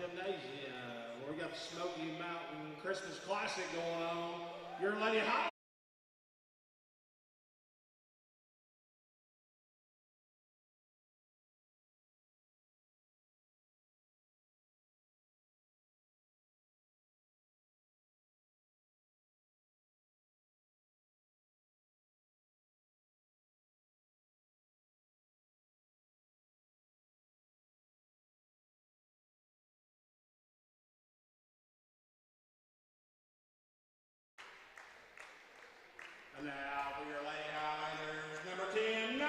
Gymnasium, where we got the Smoky Mountain Christmas Classic going on. Your Lady Highlanders. And now for your Lady Highlanders, number 10, Nia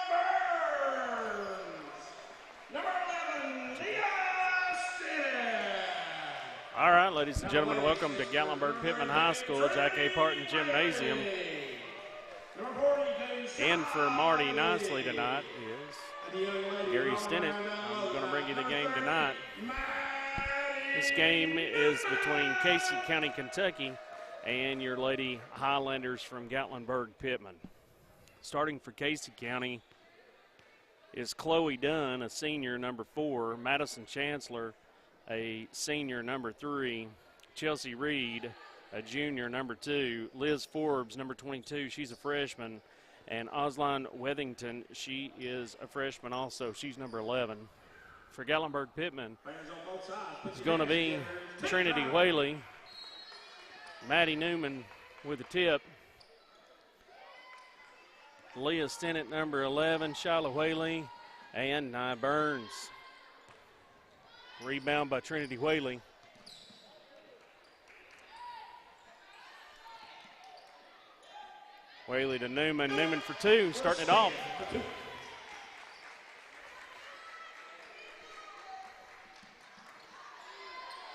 Burns. Number 11, Leah Stinnett. All right, ladies and gentlemen, welcome to Gatlinburg-Pittman High School, Jack A. Parton Gymnasium. In for Marty Nicely tonight is Gary Stinnett. I'm going to bring you the game tonight. This game is between Casey County, Kentucky, and your Lady Highlanders from Gatlinburg-Pittman. Starting for Casey County is Chloe Dunn, a senior, number 4, Madison Chancellor, a senior, number 3, Chelsea Reed, a junior, number 2, Liz Forbes, number 22, she's a freshman, and Osline Wethington, she is a freshman also, she's number 11. For Gatlinburg-Pittman, it's going to be Trinity Whaley, Maddie Newman with the tip. Leah Stinnett, number 11, Shyla Whaley, and Nia Burns. Rebound by Trinity Whaley. Whaley to Newman, Newman for 2, starting it off.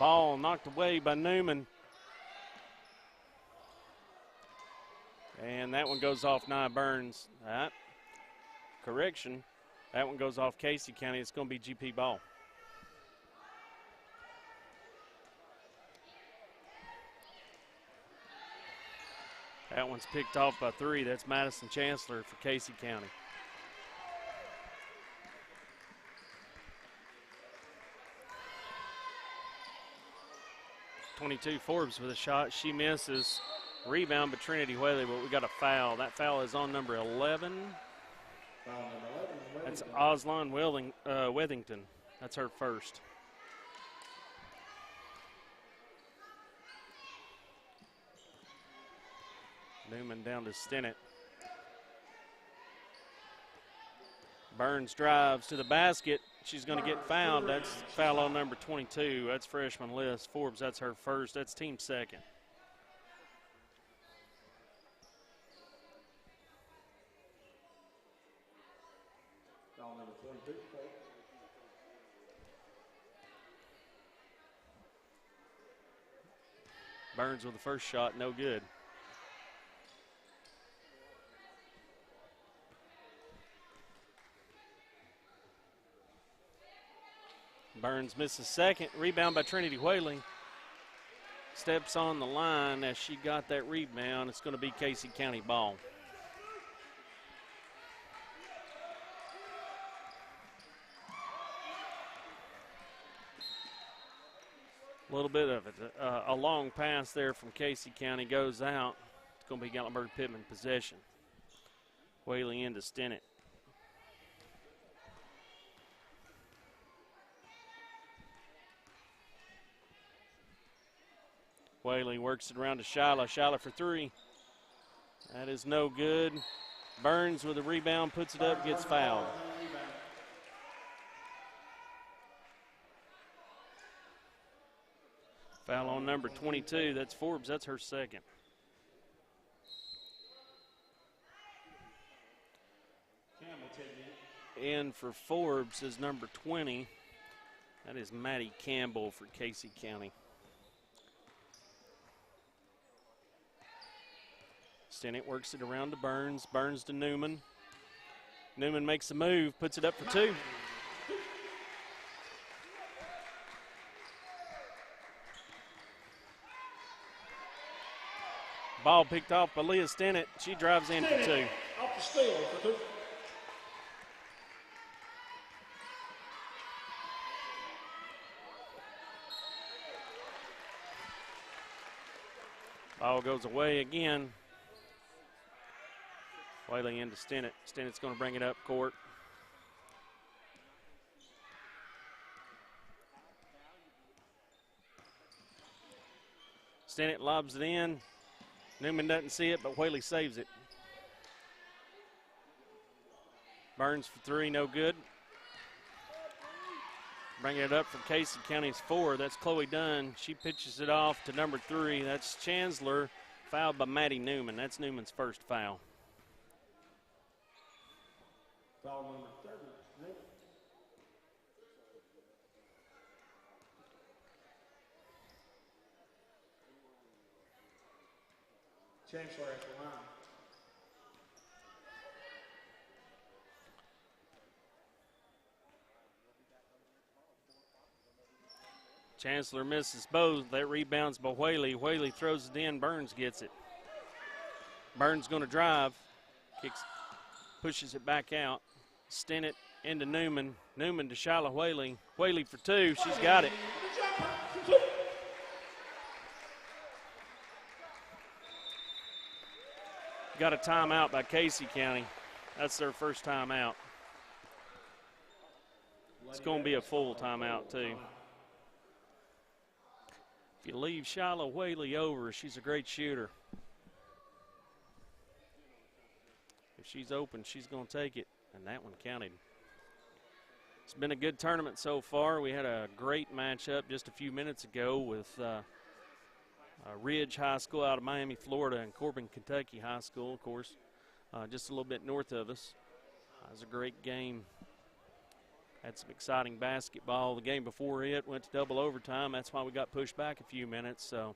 Ball knocked away by Newman. And that one goes off Nia Burns. Correction, that one goes off Casey County. It's going to be GP ball. That one's picked off by 3. That's Madison Chancellor for Casey County. .22 Forbes with a shot. She misses. Rebound by Trinity Whaley, but we got a foul. That foul is on number 11. That's Osline Wethington. That's her first. Newman down to Stinnett. Burns drives to the basket. She's going to get fouled. That's foul on number 22. That's freshman Liz Forbes. That's her first. That's team second. Burns with the first shot, no good. Burns misses second. Rebound by Trinity Whaley. Steps on the line as she got that rebound. It's going to be Casey County ball. A little bit of it. A long pass there from Casey County goes out. It's going to be Gatlinburg-Pittman possession. Whaley into Stinnett. Whaley works it around to Shyla. Shyla for 3. That is no good. Burns with a rebound, puts it up, gets fouled. Foul on number 22. That's Forbes. That's her second. And for Forbes is number 20. That is Maddie Campbell for Casey County. Stinnett works it around to Burns. Burns to Newman. Newman makes the move, puts it up for 2. Ball picked off by Leah Stinnett. She drives in for 2. Off the steal for 2. Ball goes away again. Whaley into Stennett. Stennett's going to bring it up court. Stennett lobs it in. Newman doesn't see it, but Whaley saves it. Burns for three, no good. Bringing it up for Casey County's 4. That's Chloe Dunn. She pitches it off to number 3. That's Chancellor, fouled by Maddie Newman. That's Newman's first foul. Foul number 30. Chancellor at the line. Chancellor misses both. That rebounds by Whaley. Whaley throws it in. Burns gets it. Burns going to drive. Kicks, pushes it back out. Stennett into Newman. Newman to Shyla Whaley. Whaley for 2. She's got it. Got a timeout by Casey County. That's their first timeout. It's going to be a full timeout, too. If you leave Shyla Whaley over, she's a great shooter. If she's open, she's going to take it, and that one counted. It's been a good tournament so far. We had a great matchup just a few minutes ago with Ridge High School out of Miami, Florida, and Corbin, Kentucky High School, of course, just a little bit north of us. It was a great game. Had some exciting basketball. The game before it went to double overtime. That's why we got pushed back a few minutes. So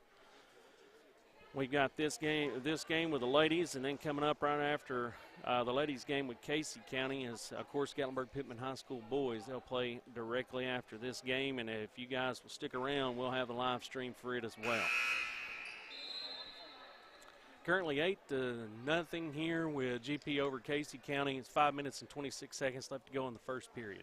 we got this game with the ladies, and then coming up right after the ladies' game with Casey County is, of course, Gatlinburg-Pittman High School boys. They'll play directly after this game, and if you guys will stick around, we'll have the live stream for it as well. Currently 8-0 here with GP over Casey County. It's 5 minutes and 26 seconds left to go in the first period.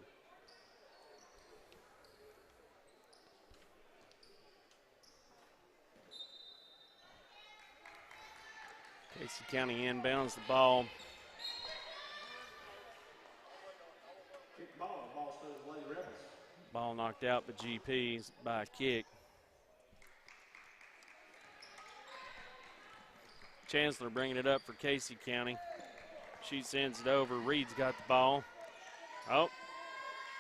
Casey County inbounds the ball. Kick ball. Ball stays with Lady Rebels. Ball knocked out by GP's by a kick. Chancellor bringing it up for Casey County. She sends it over. Reed's got the ball. Oh,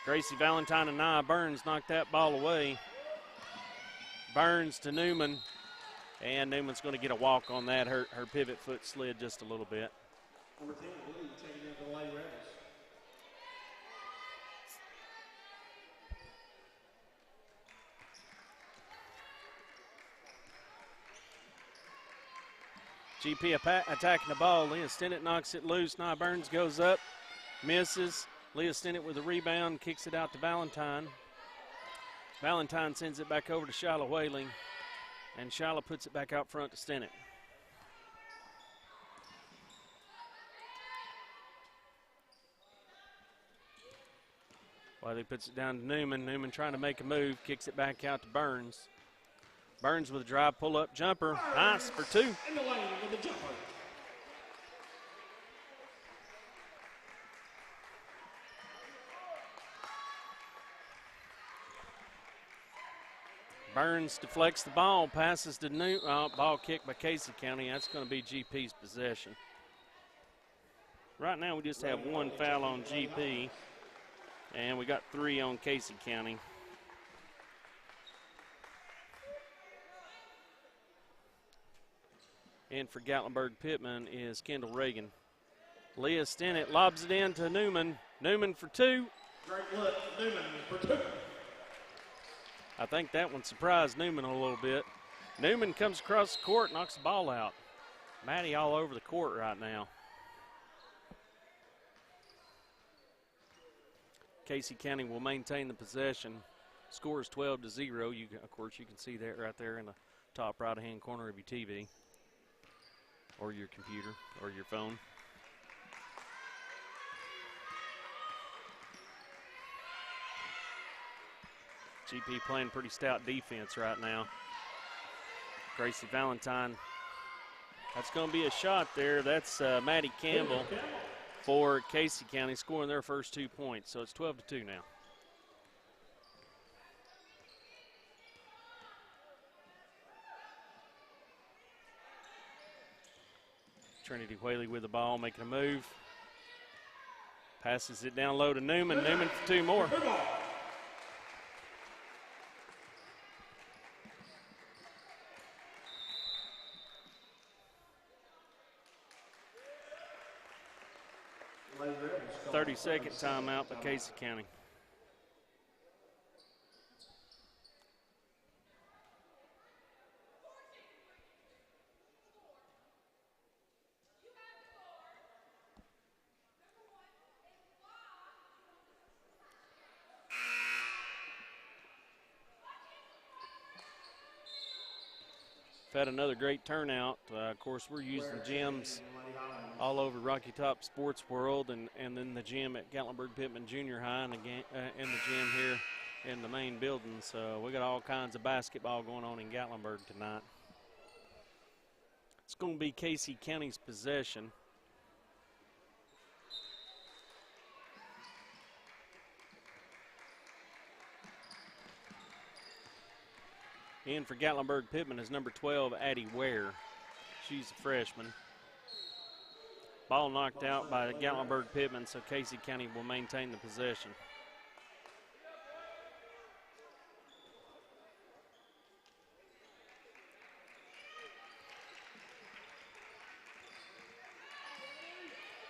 Gracie Valentine and Nia Burns knocked that ball away. Burns to Newman. And Newman's going to get a walk on that. Her pivot foot slid just a little bit. Number 10, Blue, taking it to the Lady Rebels. GP attacking the ball. Leah Stennett knocks it loose. Nia Burns goes up, misses. Leah Stennett with a rebound, kicks it out to Valentine. Valentine sends it back over to Shyla Whaley, and Shyla puts it back out front to Stennett. Whaley puts it down to Newman. Newman trying to make a move, kicks it back out to Burns. Burns with a drive, pull-up jumper. Nice for 2. In the lane with the jumper. Burns deflects the ball, passes to ball kicked by Casey County. That's going to be GP's possession. Right now we just have 1 foul on GP, and we got 3 on Casey County. And for Gatlinburg-Pittman is Kendall Reagan. Leah Stennett lobs it in to Newman. Newman for 2. Great look, Newman for 2. I think that one surprised Newman a little bit. Newman comes across the court, knocks the ball out. Maddie all over the court right now. Casey County will maintain the possession. Score is 12-0. Of course, you can see that right there in the top right-hand corner of your TV or your computer or your phone. GP playing pretty stout defense right now. Gracie Valentine That's going to be a shot there. That's Maddie Campbell for Casey County, scoring their first 2 points. So it's 12-2 now. Trinity Whaley with the ball, making a move. Passes it down low to Newman. Newman for 2 more. Lady 30-second timeout by Casey County. Had another great turnout. Of course, we're using gyms all over Rocky Top Sports World, and then the gym at Gatlinburg-Pittman Junior High, and the gym here in the main building. So we got all kinds of basketball going on in Gatlinburg tonight. It's going to be Casey County's possession. In for Gatlinburg-Pittman is number 12, Addie Ware. She's a freshman. Ball knocked out by Gatlinburg-Pittman, so Casey County will maintain the possession.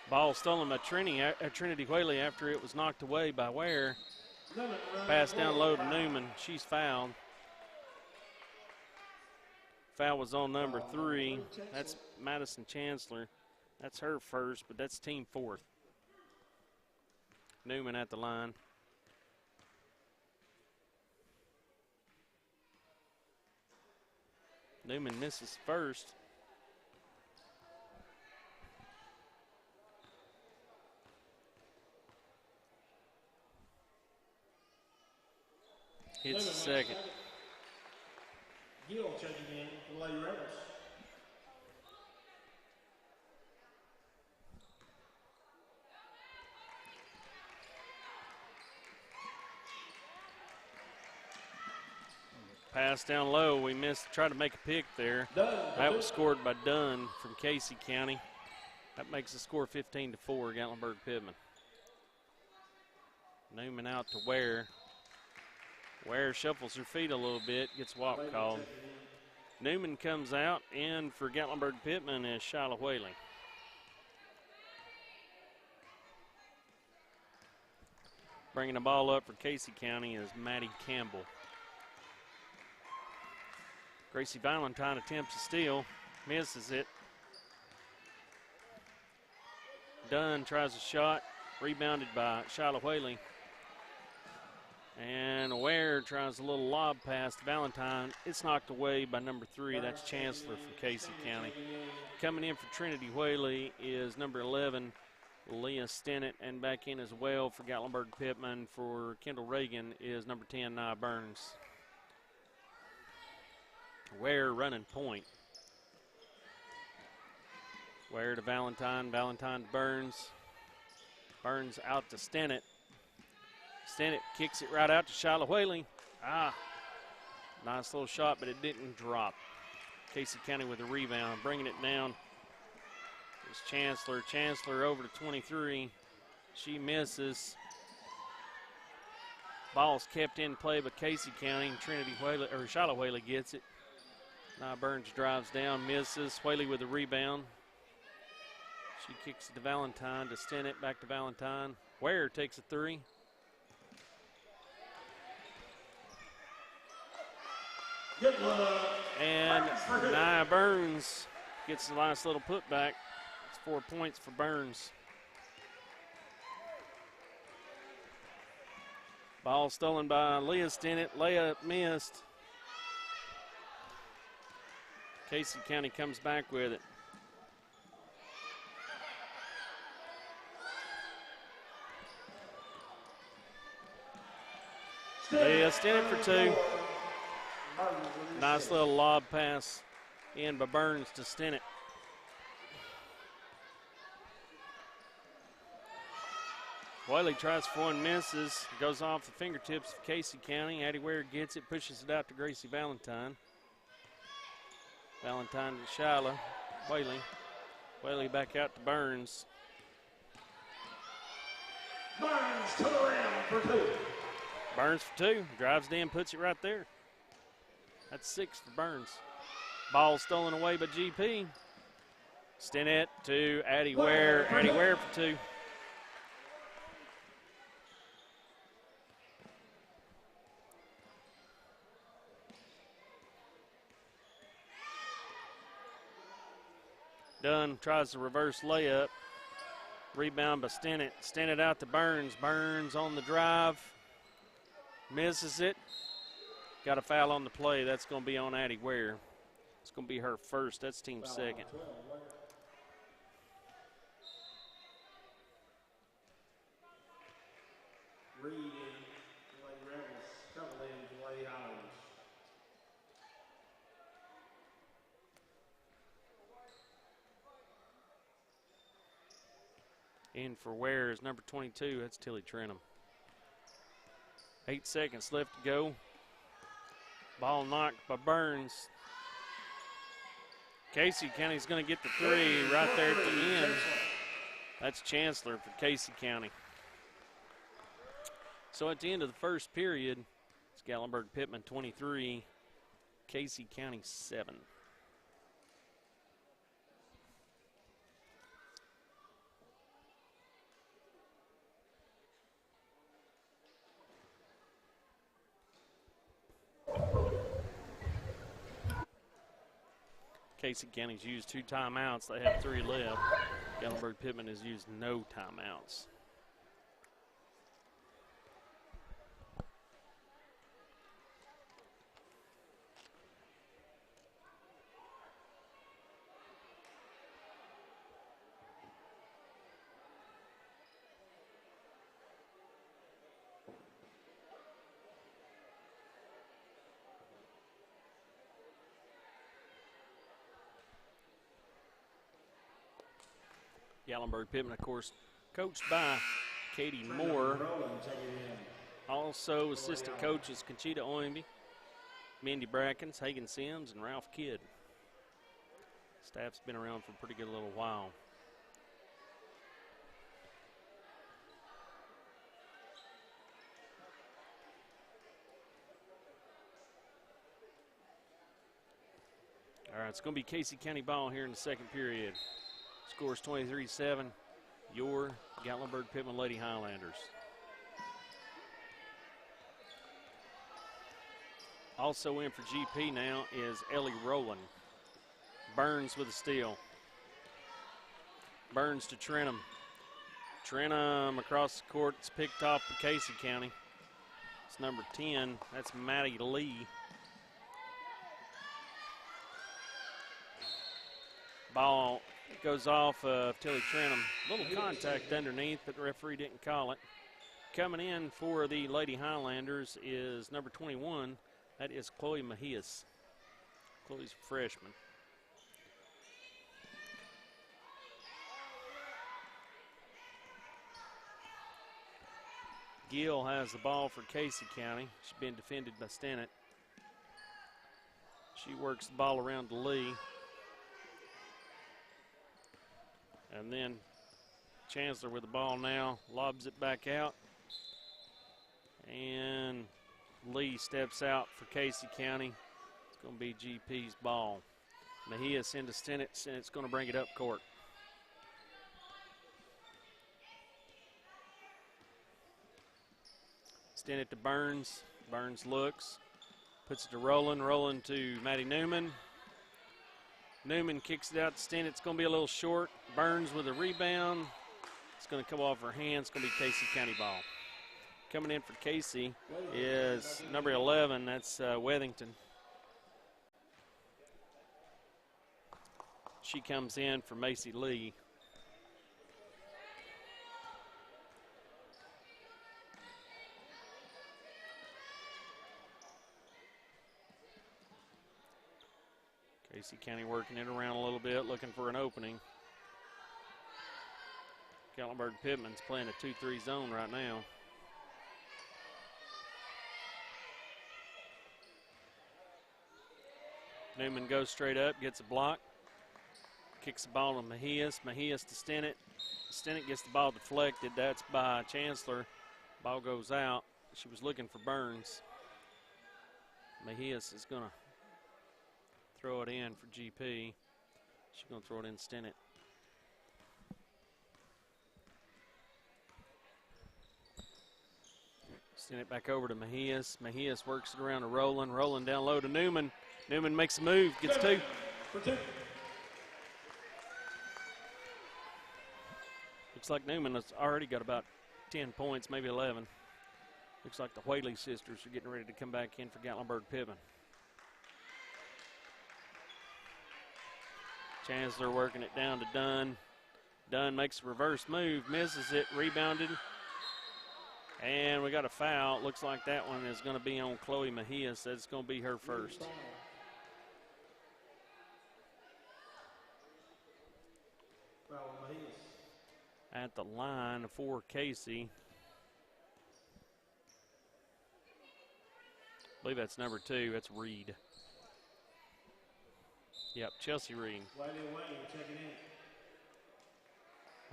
Ball stolen by Trinity Whaley after it was knocked away by Ware. Pass down low to Newman. She's fouled. Foul was on number 3. That's Madison Chancellor. That's her first, but that's team 4th. Newman at the line. Newman misses first. Hits the second. Gill checking in for Lady Rebels. Pass down low. We missed. Tried to make a pick there. That was scored by Dunn from Casey County. That makes the score 15-4, Gatlinburg-Pittman. Newman out to Ware. Ware shuffles her feet a little bit, gets walk called. Newman comes out, and for Gatlinburg-Pittman is Shyla Whaley. Bringing the ball up for Casey County is Maddie Campbell. Gracie Valentine attempts to steal, misses it. Dunn tries a shot, rebounded by Shyla Whaley. And Ware tries a little lob pass to Valentine. It's knocked away by number 3. That's Chancellor from Casey County. Coming in for Trinity Whaley is number 11, Leah Stennett. And back in as well for Gatlinburg-Pittman for Kendall Reagan is number 10, Nia Burns. Ware running point. Ware to Valentine. Valentine to Burns. Burns out to Stennett. Stennett kicks it right out to Shyla Whaley. Nice little shot, but it didn't drop. Casey County with a rebound, bringing it down. It's Chancellor. Chancellor over to 23. She misses. Ball's kept in play by Casey County. Trinity Whaley, or Shyla Whaley gets it. Now Burns drives down, misses. Whaley with a rebound. She kicks it to Valentine, to Stennett, back to Valentine. Ware takes a 3. Good luck. And Nia Burns gets a nice little putback. It's 4 points for Burns. Ball stolen by Leah Stennett. Leah missed. Casey County comes back with it. Leah Stennett for 2. Nice little lob pass in by Burns to Stennett. Whaley tries for one, misses. Goes off the fingertips of Casey County. Addie Ware gets it, pushes it out to Gracie Valentine. Valentine to Shyla. Whaley. Whaley back out to Burns. Burns to the rim for 2. Burns for 2. Drives it in, puts it right there. That's 6 for Burns. Ball stolen away by GP. Stinnett to Addie Ware. Addie Ware for 2. Dunn tries the reverse layup. Rebound by Stinnett. Stinnett out to Burns. Burns on the drive. Misses it. Got a foul on the play. That's going to be on Addie Ware. It's going to be her first. That's team second. Reed and Lady Rebels couple in Lady Highlanders. In for Ware is number 22. That's Tilly Trenum. 8 seconds left to go. Ball knocked by Burns. Casey County's going to get the 3 right there at the end. That's Chancellor for Casey County. So at the end of the first period, it's Gatlinburg-Pittman 23, Casey County 7. Casey County's used 2 timeouts. They have 3 left. Gatlinburg-Pittman has used no timeouts. Gatlinburg-Pittman, of course, coached by Katie Moore. Also assistant coaches Conchita Oimby, Mindy Brackens, Hagen Sims, and Ralph Kidd. Staff's been around for a pretty good little while. All right, it's going to be Casey County ball here in the second period. Scores 23-7, your Gatlinburg-Pittman Lady Highlanders. Also in for GP now is Ellie Rowland. Burns with a steal. Burns to Trenum. Trenum across the court. It's picked off by Casey County. It's number 10. That's Maddie Lee. Ball goes off of Tilly Trenum. Little contact underneath, but the referee didn't call it. Coming in for the Lady Highlanders is number 21. That is Chloe Mejias. Chloe's a freshman. Gill has the ball for Casey County. She's been defended by Stinnett. She works the ball around to Lee. And then Chancellor with the ball now, lobs it back out. And Lee steps out for Casey County. It's going to be GP's ball. Mejias into Stinnett. Stinnett's going to bring it up court. Stinnett to Burns. Burns looks. Puts it to Rowland. Rowland to Maddie Newman. Newman kicks it out to Stinnett. It's going to be a little short. Burns with a rebound. It's going to come off her hand. It's going to be Casey County ball. Coming in for Casey is number 11. That's Wethington. She comes in for Macy Lee. Casey County working it around a little bit, looking for an opening. Gatlinburg-Pittman's playing a 2-3 zone right now. Newman goes straight up, gets a block, kicks the ball to Mejias. Mejias to Stennett. Stennett gets the ball deflected. That's by Chancellor. Ball goes out. She was looking for Burns. Mejias is going to throw it in for GP. She's going to throw it in Stennett. Stennett back over to Mejias. Mejias works it around to Rowland. Rowland down low to Newman. Newman makes a move, gets two. Looks like Newman has already got about 10 points, maybe 11. Looks like the Whaley sisters are getting ready to come back in for Gatlinburg-Pittman. Chancellor working it down to Dunn. Dunn makes a reverse move, misses it, rebounded. And we got a foul. Looks like that one is going to be on Chloe Mejias. That's going to be her first. At the line for Casey. I believe that's number 2. That's Reed. Yep, Chelsea Reed. Checking in.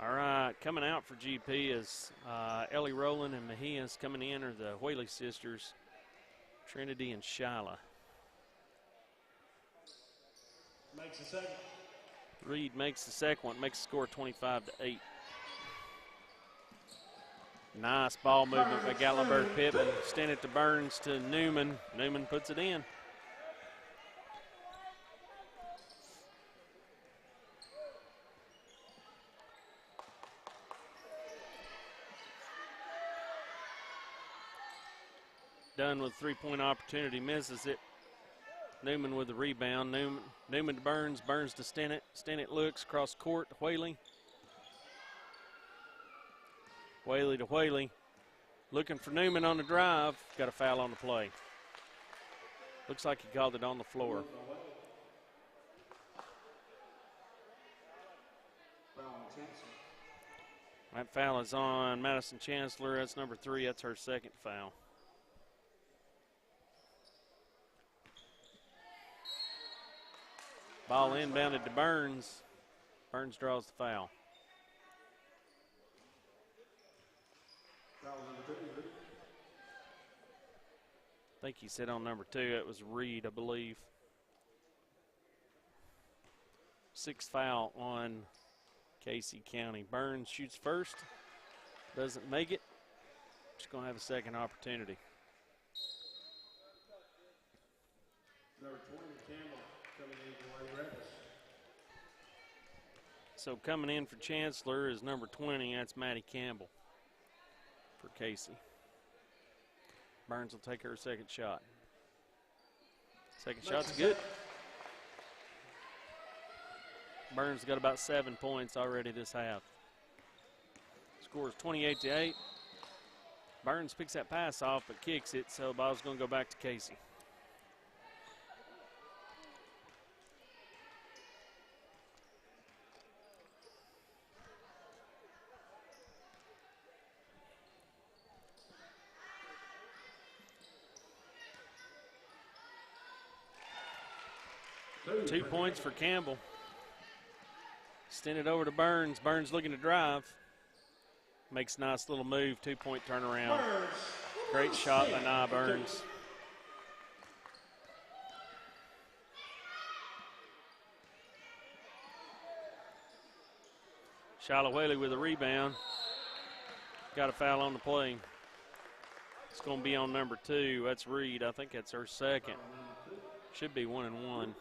All right, coming out for GP is Ellie Rowland and Mejias. Coming in are the Whaley sisters, Trinity and Shyla. Makes the second. Reed makes the second one, makes the score 25-8. Nice ball movement by Gatlinburg-Pittman. Stennett to Burns to Newman. Newman puts it in. Dunn with a three-point opportunity, misses it. Newman with the rebound. Newman to Burns. Burns to Stennett. Stennett looks across court to Whaley. Whaley to Whaley. Looking for Newman on the drive. Got a foul on the play. Looks like he called it on the floor. That foul is on Madison Chancellor. That's number 3. That's her second foul. Ball inbounded to Burns. Burns draws the foul. I think he said on number 2, it was Reed, I believe. 6th foul on Casey County. Burns shoots first, doesn't make it. She's going to have a second opportunity. Number 20, Campbell, coming in for Lady Rebels. So coming in for Chancellor is number 20, that's Maddie Campbell for Casey. Burns will take her second shot. Second shot's good. Burns got about 7 points already this half. Score is 28-8. Burns picks that pass off but kicks it, so the ball's going to go back to Casey. Two points for Campbell. Send it over to Burns. Burns looking to drive. Makes a nice little move, 2-point turnaround. Great shot by Nia Burns. Shyla Whaley with a rebound. Got a foul on the play. It's going to be on number 2. That's Reed. I think that's her second. Should be 1 and 1.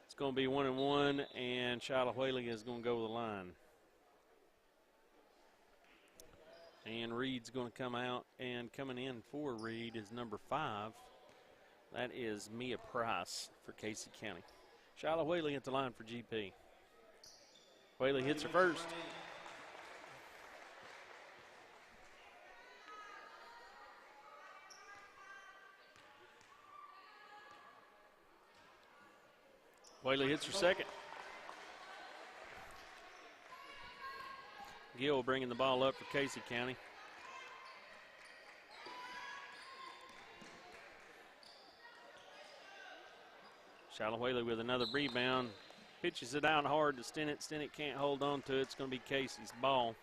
It's going to be 1 and 1, and Shyla Whaley is going to go to the line. And Reed's going to come out, and coming in for Reed is number 5. That is Mia Price for Casey County. Shyla Whaley at the line for GP. Whaley hits her first. Whaley hits her second. Gill bringing the ball up for Casey County. Shallow-Whaley with another rebound. Pitches it out hard to Stinnett. Stinnett can't hold on to it. It's going to be Casey's ball.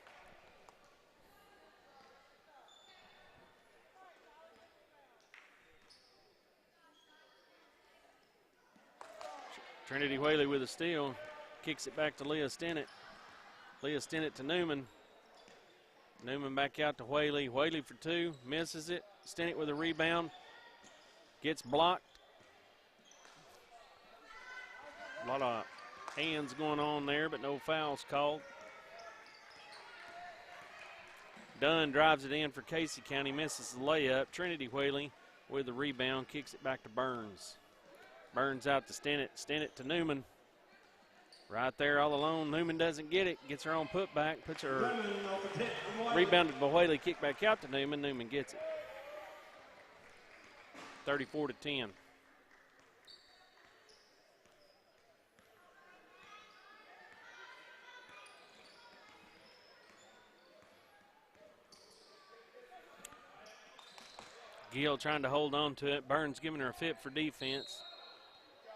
Trinity Whaley with a steal. Kicks it back to Leah Stinnett. Leah Stinnett to Newman. Newman back out to Whaley. Whaley for two. Misses it. Stinnett with a rebound. Gets blocked. A lot of hands going on there, but no fouls called. Dunn drives it in for Casey County. Misses the layup. Trinity Whaley with the rebound. Kicks it back to Burns. Burns out to Stinnett. Stinnett to Newman. Right there all alone. Newman doesn't get it. Gets her own putback. Puts her rebounded by Whaley. Kick back out to Newman. Newman gets it. 34-10. Gill trying to hold on to it. Burns giving her a fit for defense.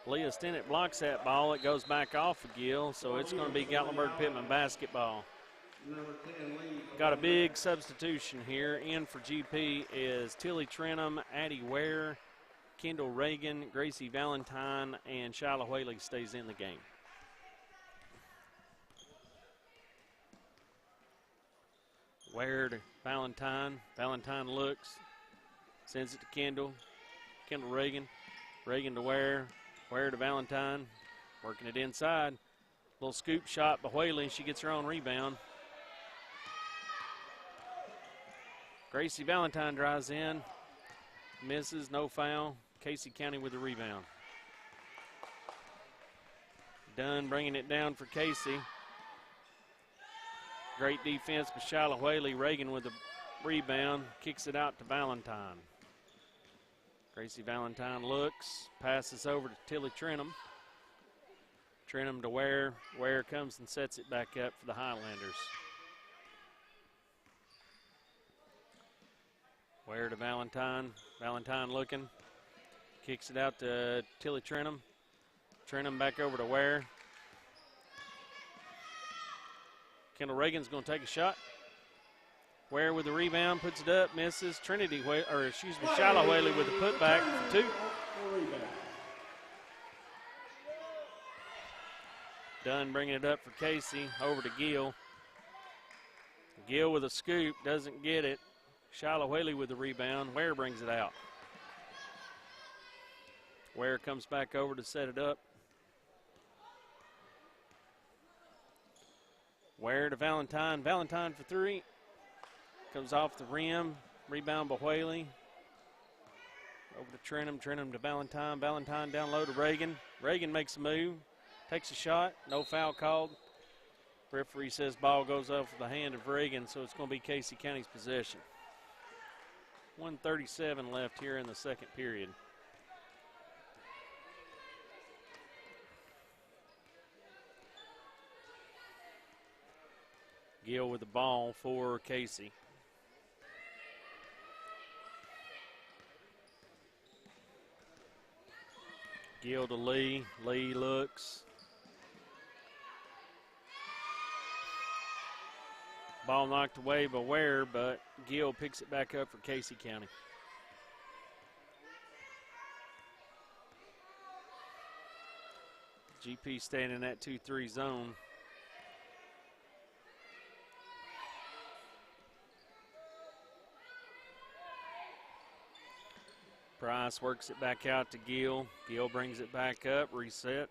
Leah Stinnett blocks that ball. It goes back off of Gill, so it's going to be Gatlinburg-Pittman basketball. Got a big substitution here. In for GP is Tilly Trenum, Addie Ware, Kendall Reagan, Gracie Valentine, and Shiloh Whaley stays in the game. Ware to Valentine. Valentine looks. Sends it to Kendall. Kendall Reagan. Reagan to Ware. Ware to Valentine. Working it inside. Little scoop shot by Whaley. She gets her own rebound. Gracie Valentine drives in. Misses. No foul. Casey County with the rebound. Dunn bringing it down for Casey. Great defense by Shiloh Whaley. Reagan with the rebound. Kicks it out to Valentine. Gracie Valentine looks, passes over to Tilly Trenum. Trenum to Ware. Ware comes and sets it back up for the Highlanders. Ware to Valentine. Valentine looking. Kicks it out to Tilly Trenum. Trenum back over to Ware. Kendall Reagan's going to take a shot. Ware with the rebound, puts it up, misses. Shiloh Whaley with the putback for two. Dunn bringing it up for Casey, over to Gill. Gill with a scoop, doesn't get it. Shiloh Whaley with the rebound. Ware brings it out. Ware comes back over to set it up. Ware to Valentine. Valentine for three. Comes off the rim. Rebound by Whaley. Over to Trenum. Trenum to Valentine. Valentine down low to Reagan. Reagan makes a move. Takes a shot. No foul called. Referee says ball goes off the hand of Reagan, so it's going to be Casey County's possession. 1:37 left here in the second period. Gill with the ball for Casey. Gill to Lee. Lee looks. Ball knocked away by Ware, but Gill picks it back up for Casey County. GP staying in that 2-3 zone. Price works it back out to Gill. Gill brings it back up, reset.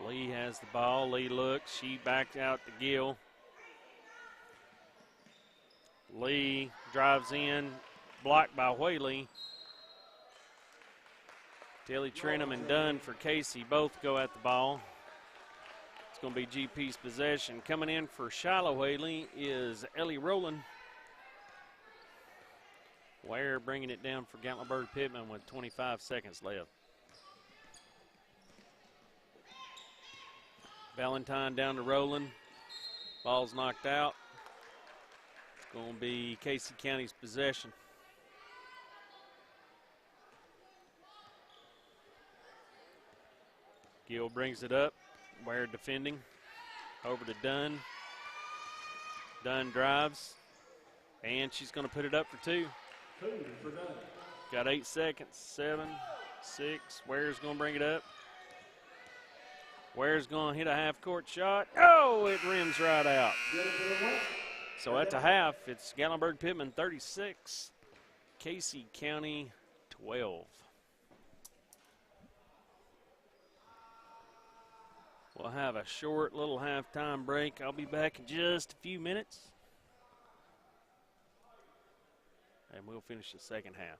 Lee has the ball. Lee looks. She backs out to Gill. Lee drives in, blocked by Whaley. Tilly Trenum and Dunn for Casey both go at the ball. It's going to be GP's possession. Coming in for Shiloh Whaley is Ellie Rowland. Ware bringing it down for Gatlinburg-Pittman with 25 seconds left. Valentine down to Roland. Ball's knocked out. It's going to be Casey County's possession. Gill brings it up. Ware defending. Over to Dunn. Dunn drives. And she's going to put it up for 2. 2 for Dunn. Got 8 seconds. 7, 6. Ware's going to bring it up. Ware's going to hit a half-court shot. Oh, it rims right out. So at the half, it's Gatlinburg-Pittman 36, Casey County 12. We'll have a short little halftime break. I'll be back in just a few minutes. And we'll finish the second half.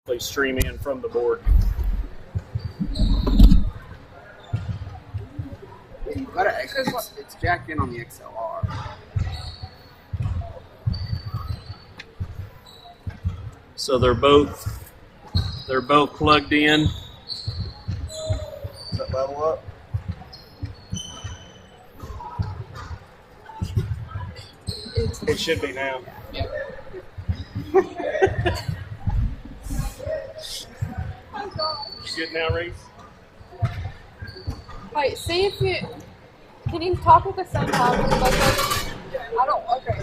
They stream in from the board. Yeah, you gotta, it's jacked in on the XLR. So they're both plugged in. Does that level up? It should be now. You good now, Reese? Wait, see if you can you talk at the same time with both of you? I don't. Okay.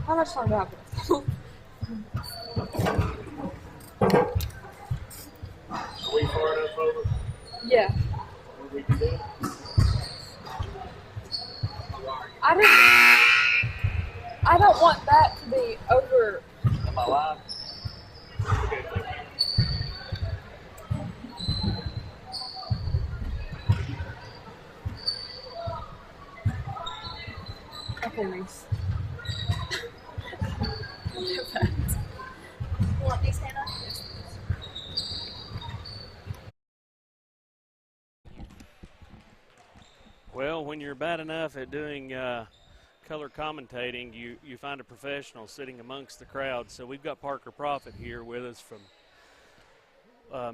How much time do I have? Are we far enough over? Yeah. What we can do? I don't want that to be over. Am I live? Okay, thank you. Okay, Reese. Want me to stand up? Well, when you're bad enough at doing color commentating, you find a professional sitting amongst the crowd. So we've got Parker Profit here with us from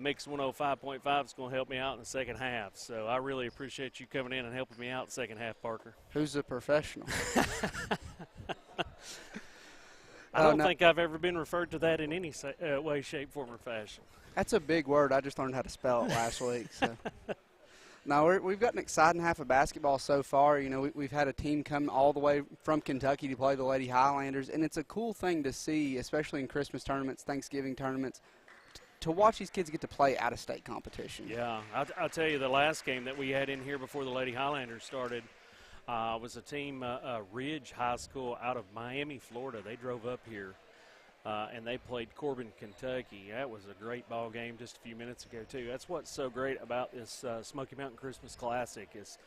Mix 105.5 is going to help me out in the second half. So I really appreciate you coming in and helping me out in the second half, Parker. Who's the professional? I don't think I've ever been referred to that in any way, shape, form, or fashion. That's a big word. I just learned how to spell it last week. So. No, we've got an exciting half of basketball so far. You know, we've had a team come all the way from Kentucky to play the Lady Highlanders, and it's a cool thing to see, especially in Christmas tournaments, Thanksgiving tournaments, to watch these kids get to play out-of-state competition. Yeah, I'll tell you, the last game that we had in here before the Lady Highlanders started was a team, Ridge High School out of Miami, Florida. They drove up here. And they played Corbin, Kentucky. That was a great ball game just a few minutes ago, too. That's what's so great about this Smoky Mountain Christmas Classic is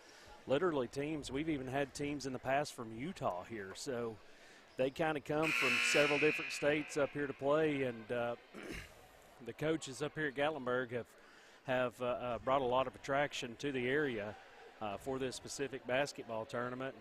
literally teams. We've even had teams in the past from Utah here. So they kind of come from several different states up here to play. And the coaches up here at Gatlinburg have brought a lot of attraction to the area for this specific basketball tournament.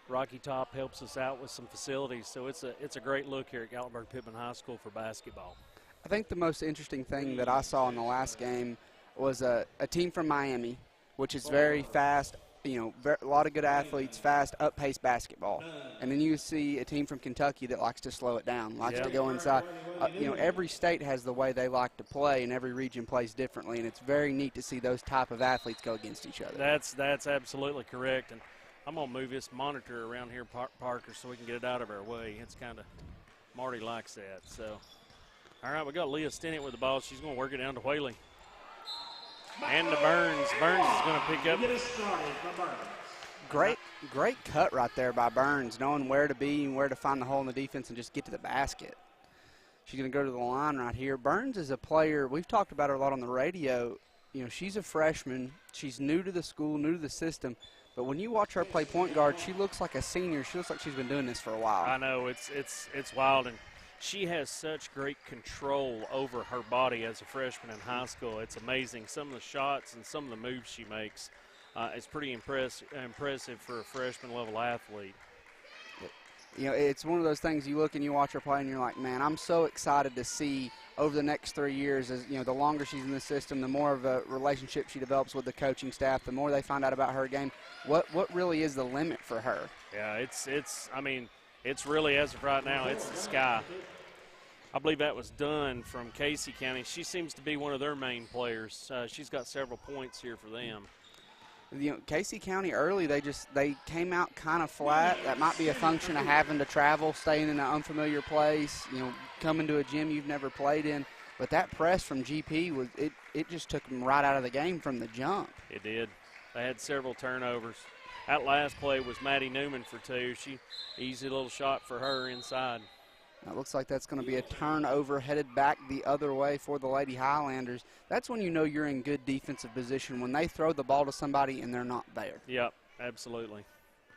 Rocky Top helps us out with some facilities, so it's a great look here at Gatlinburg-Pittman High School for basketball. I think the most interesting thing that I saw in the last game was a team from Miami, which is very fast, a lot of good athletes, fast, up-paced basketball. And then you see a team from Kentucky that likes to slow it down, likes to go inside. Every state has the way they like to play, and every region plays differently, and it's very neat to see those type of athletes go against each other. That's absolutely correct. And I'm going to move this monitor around here, Parker, so we can get it out of our way. It's kind of – Marty likes that. So, all right, we got Leah Stinnett with the ball. She's going to work it down to Whaley. And to Burns. Burns is going to pick up. Great cut right there by Burns, knowing where to be and where to find the hole in the defense and just get to the basket. She's going to go to the line right here. Burns is a player – we've talked about her a lot on the radio. She's a freshman. She's new to the school, new to the system. But when you watch her play point guard, she looks like a senior. She looks like she's been doing this for a while. I know. It's wild. And she has such great control over her body as a freshman in high school. It's amazing. Some of the shots and some of the moves she makes is pretty impressive for a freshman-level athlete. It's one of those things you look and you watch her play and you're like, man, I'm so excited to see over the next 3 years, as the longer she's in the system, the more of a relationship she develops with the coaching staff, the more they find out about her game. What really is the limit for her? Yeah, it's really, as of right now, it's the sky. I believe that was done from Casey County. She seems to be one of their main players. She's got several points here for them. Casey County early, they came out kind of flat. That might be a function of having to travel, staying in an unfamiliar place, coming to a gym you've never played in. But that press from GP, it just took them right out of the game from the jump. It did. They had several turnovers. That last play was Maddie Newman for 2. Easy little shot for her inside. It looks like that's going to be a turnover headed back the other way for the Lady Highlanders. That's when you know you're in good defensive position, when they throw the ball to somebody and they're not there. Yep, absolutely.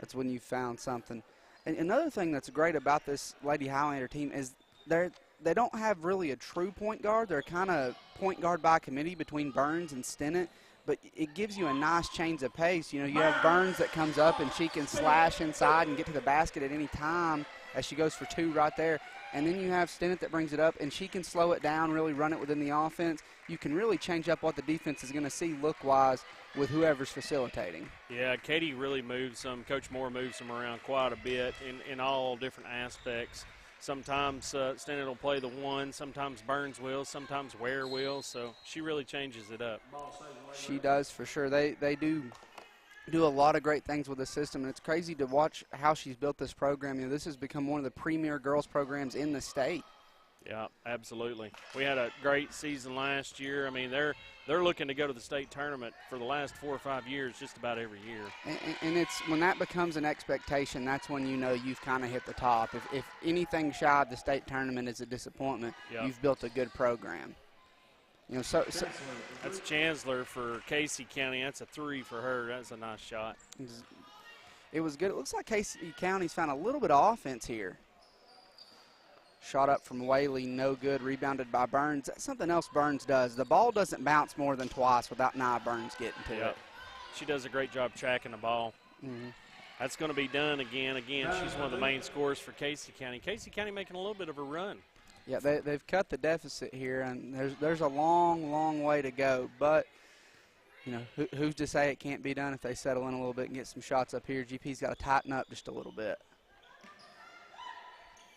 That's when you found something. And another thing that's great about this Lady Highlander team is they don't have really a true point guard. They're kind of point guard by committee between Burns and Stennett, but it gives you a nice change of pace. You know, you have Burns that comes up and she can slash inside and get to the basket at any time as she goes for 2 right there. And then you have Stennett that brings it up, and she can slow it down, really run it within the offense. You can really change up what the defense is going to see look-wise with whoever's facilitating. Yeah, Katie really moves them. Coach Moore moves them around quite a bit in all different aspects. Sometimes Stennett will play the 1, sometimes Burns will, sometimes Ware will, so she really changes it up. She does for sure. They do a lot of great things with the system, and it's crazy to watch how she's built this program. You know, this has become one of the premier girls programs in the state. Yeah, absolutely. We had a great season last year. I mean, they're looking to go to the state tournament for the last 4 or 5 years, just about every year. And it's when that becomes an expectation, that's when you know you've kind of hit the top. If anything shy of the state tournament is a disappointment, yep, you've built a good program. You know, so that's Chancellor for Casey County. That's a 3 for her. That's a nice shot. It was good. It looks like Casey County's found a little bit of offense here. Shot up from Whaley, no good. Rebounded by Burns. That's something else Burns does. The ball doesn't bounce more than twice without Nia Burns getting to it. She does a great job tracking the ball. Mm-hmm. That's going to be done again. She's one of the main scorers for Casey County. Casey County making a little bit of a run. Yeah, they've cut the deficit here, and there's a long, long way to go. But, you know, who's to say it can't be done if they settle in a little bit and get some shots up here. GP's got to tighten up just a little bit.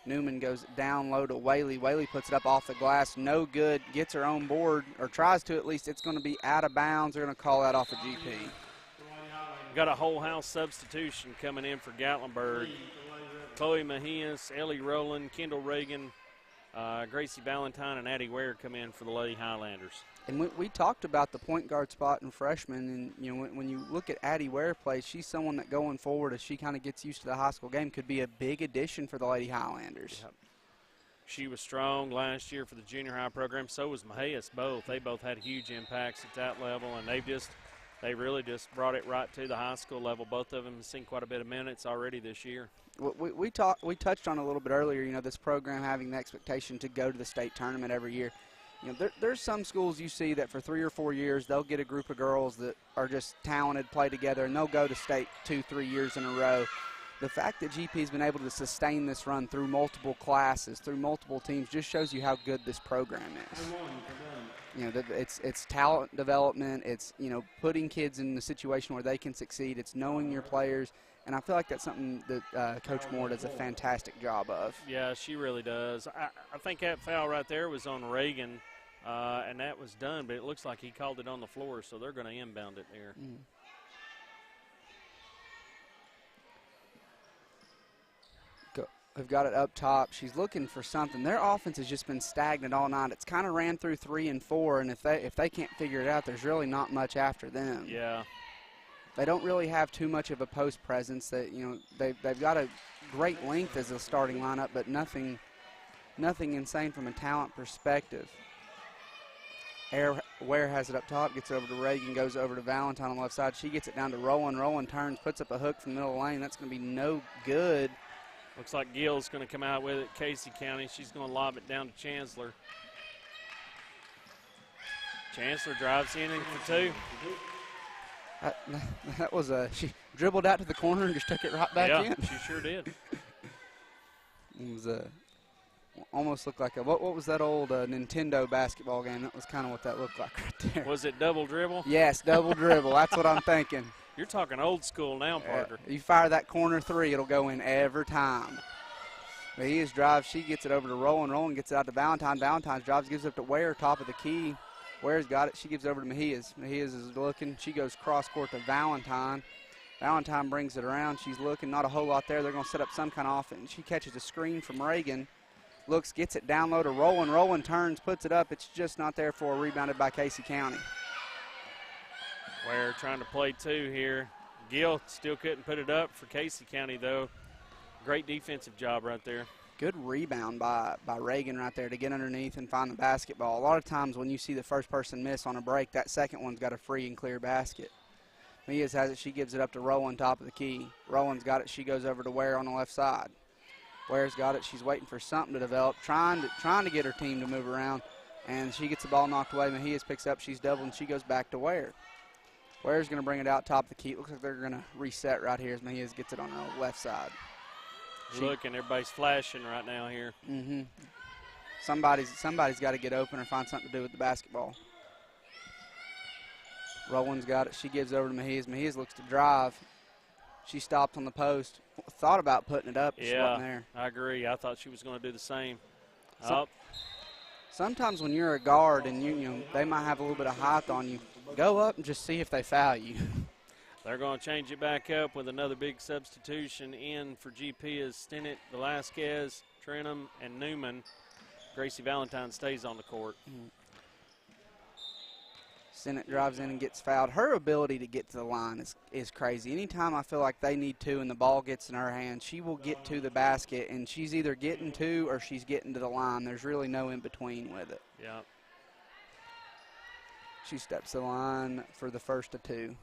Newman goes down low to Whaley. Whaley puts it up off the glass. No good. Gets her own board, or tries to at least. It's going to be out of bounds. They're going to call that off of GP. Got a whole house substitution coming in for Gatlinburg. Chloe Mejias, Ellie Rowland, Kendall Reagan, Gracie Valentine, and Addie Ware come in for the Lady Highlanders. And we talked about the point guard spot in freshman, and you know when you look at Addie Ware play, she's someone that going forward, as she kind of gets used to the high school game, could be a big addition for the Lady Highlanders. Yep. She was strong last year for the junior high program. So was Mejias. They both had huge impacts at that level, and they really just brought it right to the high school level. Both of them have seen quite a bit of minutes already this year. We touched on it a little bit earlier. You know, this program having the expectation to go to the state tournament every year. You know, there's some schools you see that for 3 or 4 years they'll get a group of girls that are just talented, play together, and they'll go to state 2-3 years in a row. The fact that GP has been able to sustain this run through multiple classes, through multiple teams, just shows you how good this program is. You know, it's talent development. It's, you know, putting kids in the situation where they can succeed. It's knowing your players. And I feel like that's something that Coach Moore does a fantastic job of. Yeah, she really does. I think that foul right there was on Reagan, and that was done, but it looks like he called it on the floor, so they're going to inbound it there. They've got it up top. She's looking for something. Their offense has just been stagnant all night. It's kind of ran through 3 and 4, and if they can't figure it out, there's really not much after them. Yeah. They don't really have too much of a post presence. That, you know, they've got a great length as a starting lineup, but nothing insane from a talent perspective. Ware has it up top, gets it over to Reagan, goes over to Valentine on the left side. She gets it down to Rowland. Rowland turns, puts up a hook from the middle of the lane. That's going to be no good. Looks like Gill's going to come out with it. Casey County, she's going to lob it down to Chancellor. Chancellor drives in for 2. That was she dribbled out to the corner and just took it right back in. Yeah, she sure did. It was almost looked like what was that old Nintendo basketball game? That was kind of what that looked like right there. Was it double dribble? Yes, double dribble. That's what I'm thinking. You're talking old school now, Parker. You fire that corner 3, it'll go in every time. But he is drives. She gets it over to Rowland. Rowland gets it out to Valentine. Valentine's drives, gives it up to Ware, top of the key. Ware's got it. She gives it over to Mejias. Mejias is looking. She goes cross court to Valentine. Valentine brings it around. She's looking. Not a whole lot there. They're going to set up some kind of offense. She catches a screen from Reagan. Looks, gets it down low to Rowland. Rowland turns, puts it up. It's just not there for a rebounded by Casey County. Ware trying to play 2 here. Gill still couldn't put it up for Casey County, though. Great defensive job right there. Good rebound by Reagan right there to get underneath and find the basketball. A lot of times when you see the first person miss on a break, that second one's got a free and clear basket. Mia's has it. She gives it up to Rowan, top of the key. Rowan's got it. She goes over to Ware on the left side. Ware's got it. She's waiting for something to develop, trying to get her team to move around, and she gets the ball knocked away. Mejias picks up. She's doubled, and she goes back to Ware. Ware's going to bring it out top of the key. It looks like they're going to reset right here as Mejias gets it on her left side. Look, and everybody's flashing right now here. Mm-hmm. Somebody's got to get open or find something to do with the basketball. Rowan's got it. She gives over to Mejias. Mejias looks to drive. She stopped on the post. Thought about putting it up. Yeah, there. I agree. I thought she was going to do the same. Sometimes when you're a guard and you they might have a little bit of height on you, go up and just see if they foul you. They're going to change it back up with another big substitution in for GP is Stinnett, Velasquez, Trenum, and Newman. Gracie Valentine stays on the court. Stinnett drives in and gets fouled. Her ability to get to the line is crazy. Anytime I feel like they need to and the ball gets in her hand, she will get to the basket, and she's either getting to or she's getting to the line. There's really no in between with it. Yeah. She steps the line for the first of two.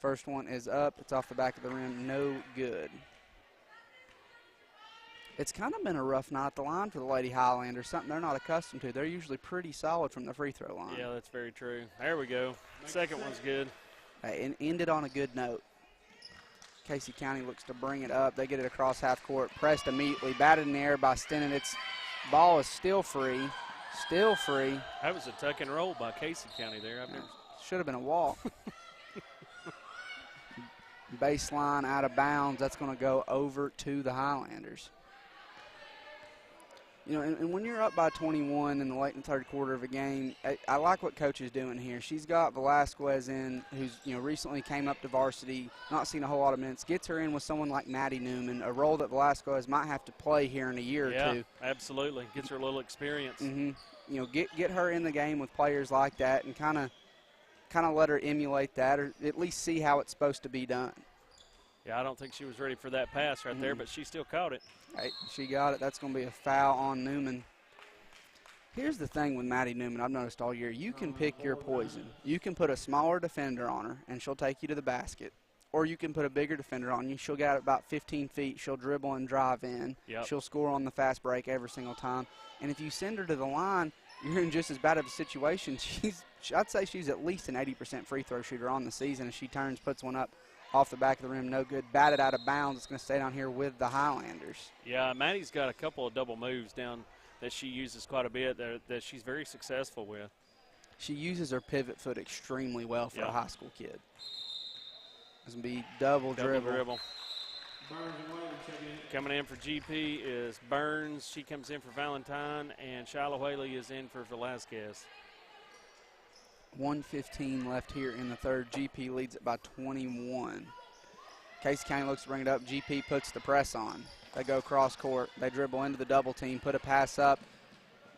First one is up. It's off the back of the rim. No good. It's kind of been a rough night at the line for the Lady Highlanders, something they're not accustomed to. They're usually pretty solid from the free throw line. Yeah, that's very true. There we go. Second one's good. And ended on a good note. Casey County looks to bring it up. They get it across half court, pressed immediately, batted in the air by Stinnett. Its ball is still free. Still free. That was a tuck and roll by Casey County there. Should have been a walk. Baseline out of bounds. That's going to go over to the Highlanders. And when you're up by 21 in the late and third quarter of a game, I like what Coach is doing here. She's got Velasquez in, who's recently came up to varsity, not seen a whole lot of minutes. Gets her in with someone like Maddie Newman, a role that Velasquez might have to play here in a year or two. Yeah, absolutely. Gets her a little experience. Mm-hmm. Get her in the game with players like that and kind of let her emulate that, or at least see how it's supposed to be done. Yeah, I don't think she was ready for that pass right there, but she still caught it. Right, she got it. That's going to be a foul on Newman. Here's the thing with Maddie Newman I've noticed all year. You can pick your poison. You can put a smaller defender on her, and she'll take you to the basket. Or you can put a bigger defender on you. She'll get out about 15 feet. She'll dribble and drive in. Yep. She'll score on the fast break every single time. And if you send her to the line, you're in just as bad of a situation. I'd say she's at least an 80% free throw shooter on the season. As she turns, puts one up off the back of the rim, no good. Batted out of bounds. It's going to stay down here with the Highlanders. Yeah, Maddie's got a couple of double moves down that she uses quite a bit that she's very successful with. She uses her pivot foot extremely well for a high school kid. It's going to be double dribble. Coming in for GP is Burns. She comes in for Valentine, and Shiloh Whaley is in for Velasquez. 1:15 left here in the third. GP leads it by 21. Casey County looks to bring it up. GP puts the press on. They go cross court. They dribble into the double team, put a pass up.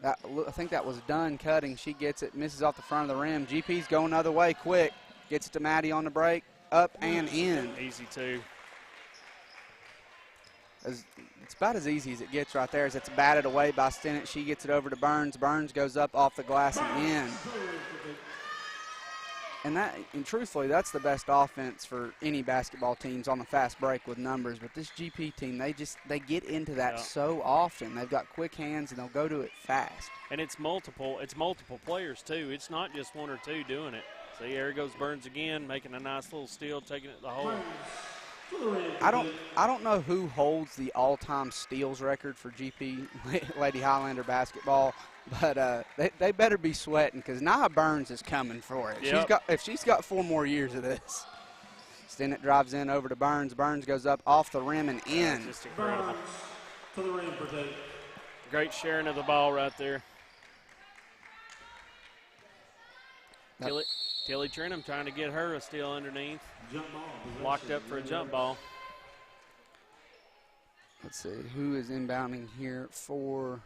I think that was done cutting. She gets it, misses off the front of the rim. GP's going the other way quick. Gets it to Maddie on the break. Up and in. Easy two. It's about as easy as it gets right there as it's batted away by Stinnett. She gets it over to Burns. Burns goes up off the glass and in. And truthfully, that's the best offense for any basketball teams on the fast break with numbers. But this GP team, they get into that so often. They've got quick hands and they'll go to it fast. And it's multiple players too. It's not just one or two doing it. See, there goes Burns again, making a nice little steal, taking it to the hole. I don't know who holds the all-time steals record for GP Lady Highlander basketball, but they better be sweating because Nia Burns is coming for it. Yep. She's got 4 more years of this. Stinnett drives in over to Burns. Burns goes up off the rim and in. Just incredible. Burns to the rim for two. Great sharing of the ball right there. Tilly Trenum trying to get her a steal underneath. Jump ball. Locked up for a jump ball. Let's see, who is inbounding here for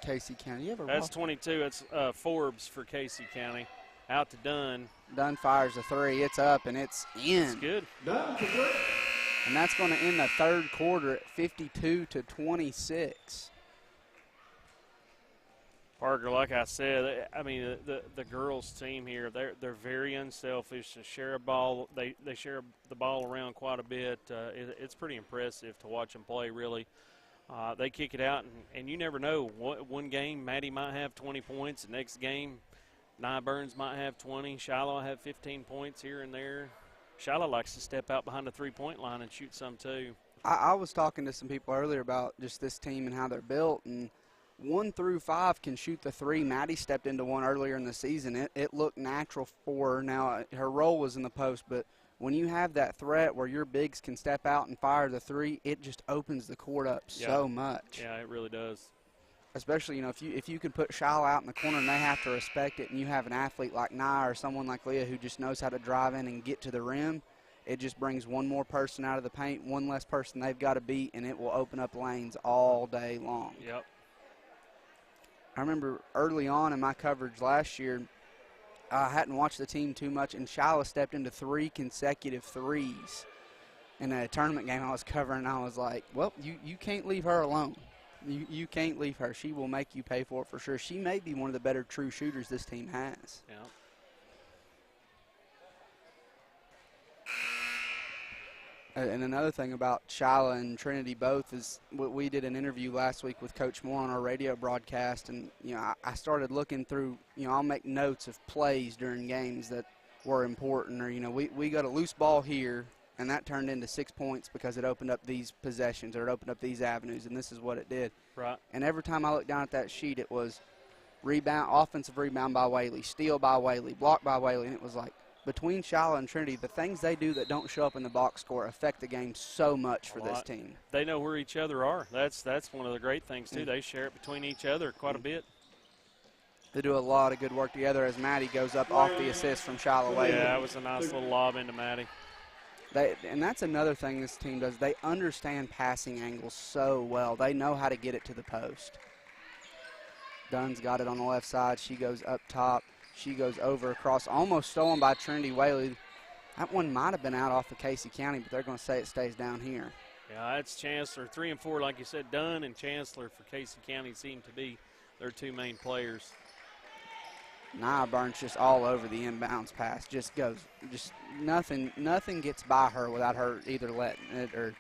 Casey County? That's 22. It's Forbes for Casey County. Out to Dunn. Dunn fires a 3. It's up, and it's in. It's good. Dunn for three. And that's going to end the third quarter at 52-26. Parker, like I said, I mean the girls' team here, they're very unselfish. They share a ball. They share the ball around quite a bit. It's pretty impressive to watch them play. Really, they kick it out, and you never know. One game, Maddie might have 20 points. The next game, Nia Burns might have 20. Shiloh will have 15 points here and there. Shiloh likes to step out behind the three-point line and shoot some too. I was talking to some people earlier about just this team and how they're built, and 1 through 5 can shoot the three. Maddie stepped into one earlier in the season. It looked natural for her. Now, her role was in the post, but when you have that threat where your bigs can step out and fire the three, it just opens the court up so much. Yeah, it really does. Especially, you know, if you can put Shiloh out in the corner and they have to respect it, and you have an athlete like Nia or someone like Leah who just knows how to drive in and get to the rim, it just brings one more person out of the paint, one less person they've got to beat, and it will open up lanes all day long. Yep. I remember early on in my coverage last year, I hadn't watched the team too much, and Shiloh stepped into 3 consecutive threes in a tournament game I was covering. I was like, well, you can't leave her alone. You can't leave her. She will make you pay for it for sure. She may be one of the better true shooters this team has. Yeah. And another thing about Shiloh and Trinity both is we did an interview last week with Coach Moore on our radio broadcast, and you know I started looking through. You know, I'll make notes of plays during games that were important, or you know we got a loose ball here, and that turned into 6 points because it opened up these possessions or it opened up these avenues, and this is what it did. Right. And every time I looked down at that sheet, it was rebound, offensive rebound by Whaley, steal by Whaley, block by Whaley, and it was like, between Shiloh and Trinity, the things they do that don't show up in the box score affect the game so much for this team. They know where each other are. That's one of the great things, too. They share it between each other quite a bit. They do a lot of good work together as Maddie goes up off the assist from Shiloh Whaley. Yeah, that was a nice little lob into Maddie. And that's another thing this team does. They understand passing angles so well. They know how to get it to the post. Dunn's got it on the left side. She goes up top. She goes over across, almost stolen by Trinity Whaley. That one might have been out off of Casey County, but they're going to say it stays down here. Yeah, that's Chancellor. 3 and 4, like you said, Dunn and Chancellor for Casey County seem to be their 2 main players. Nia Burns just all over the inbounds pass. Just nothing gets by her without her either letting it or,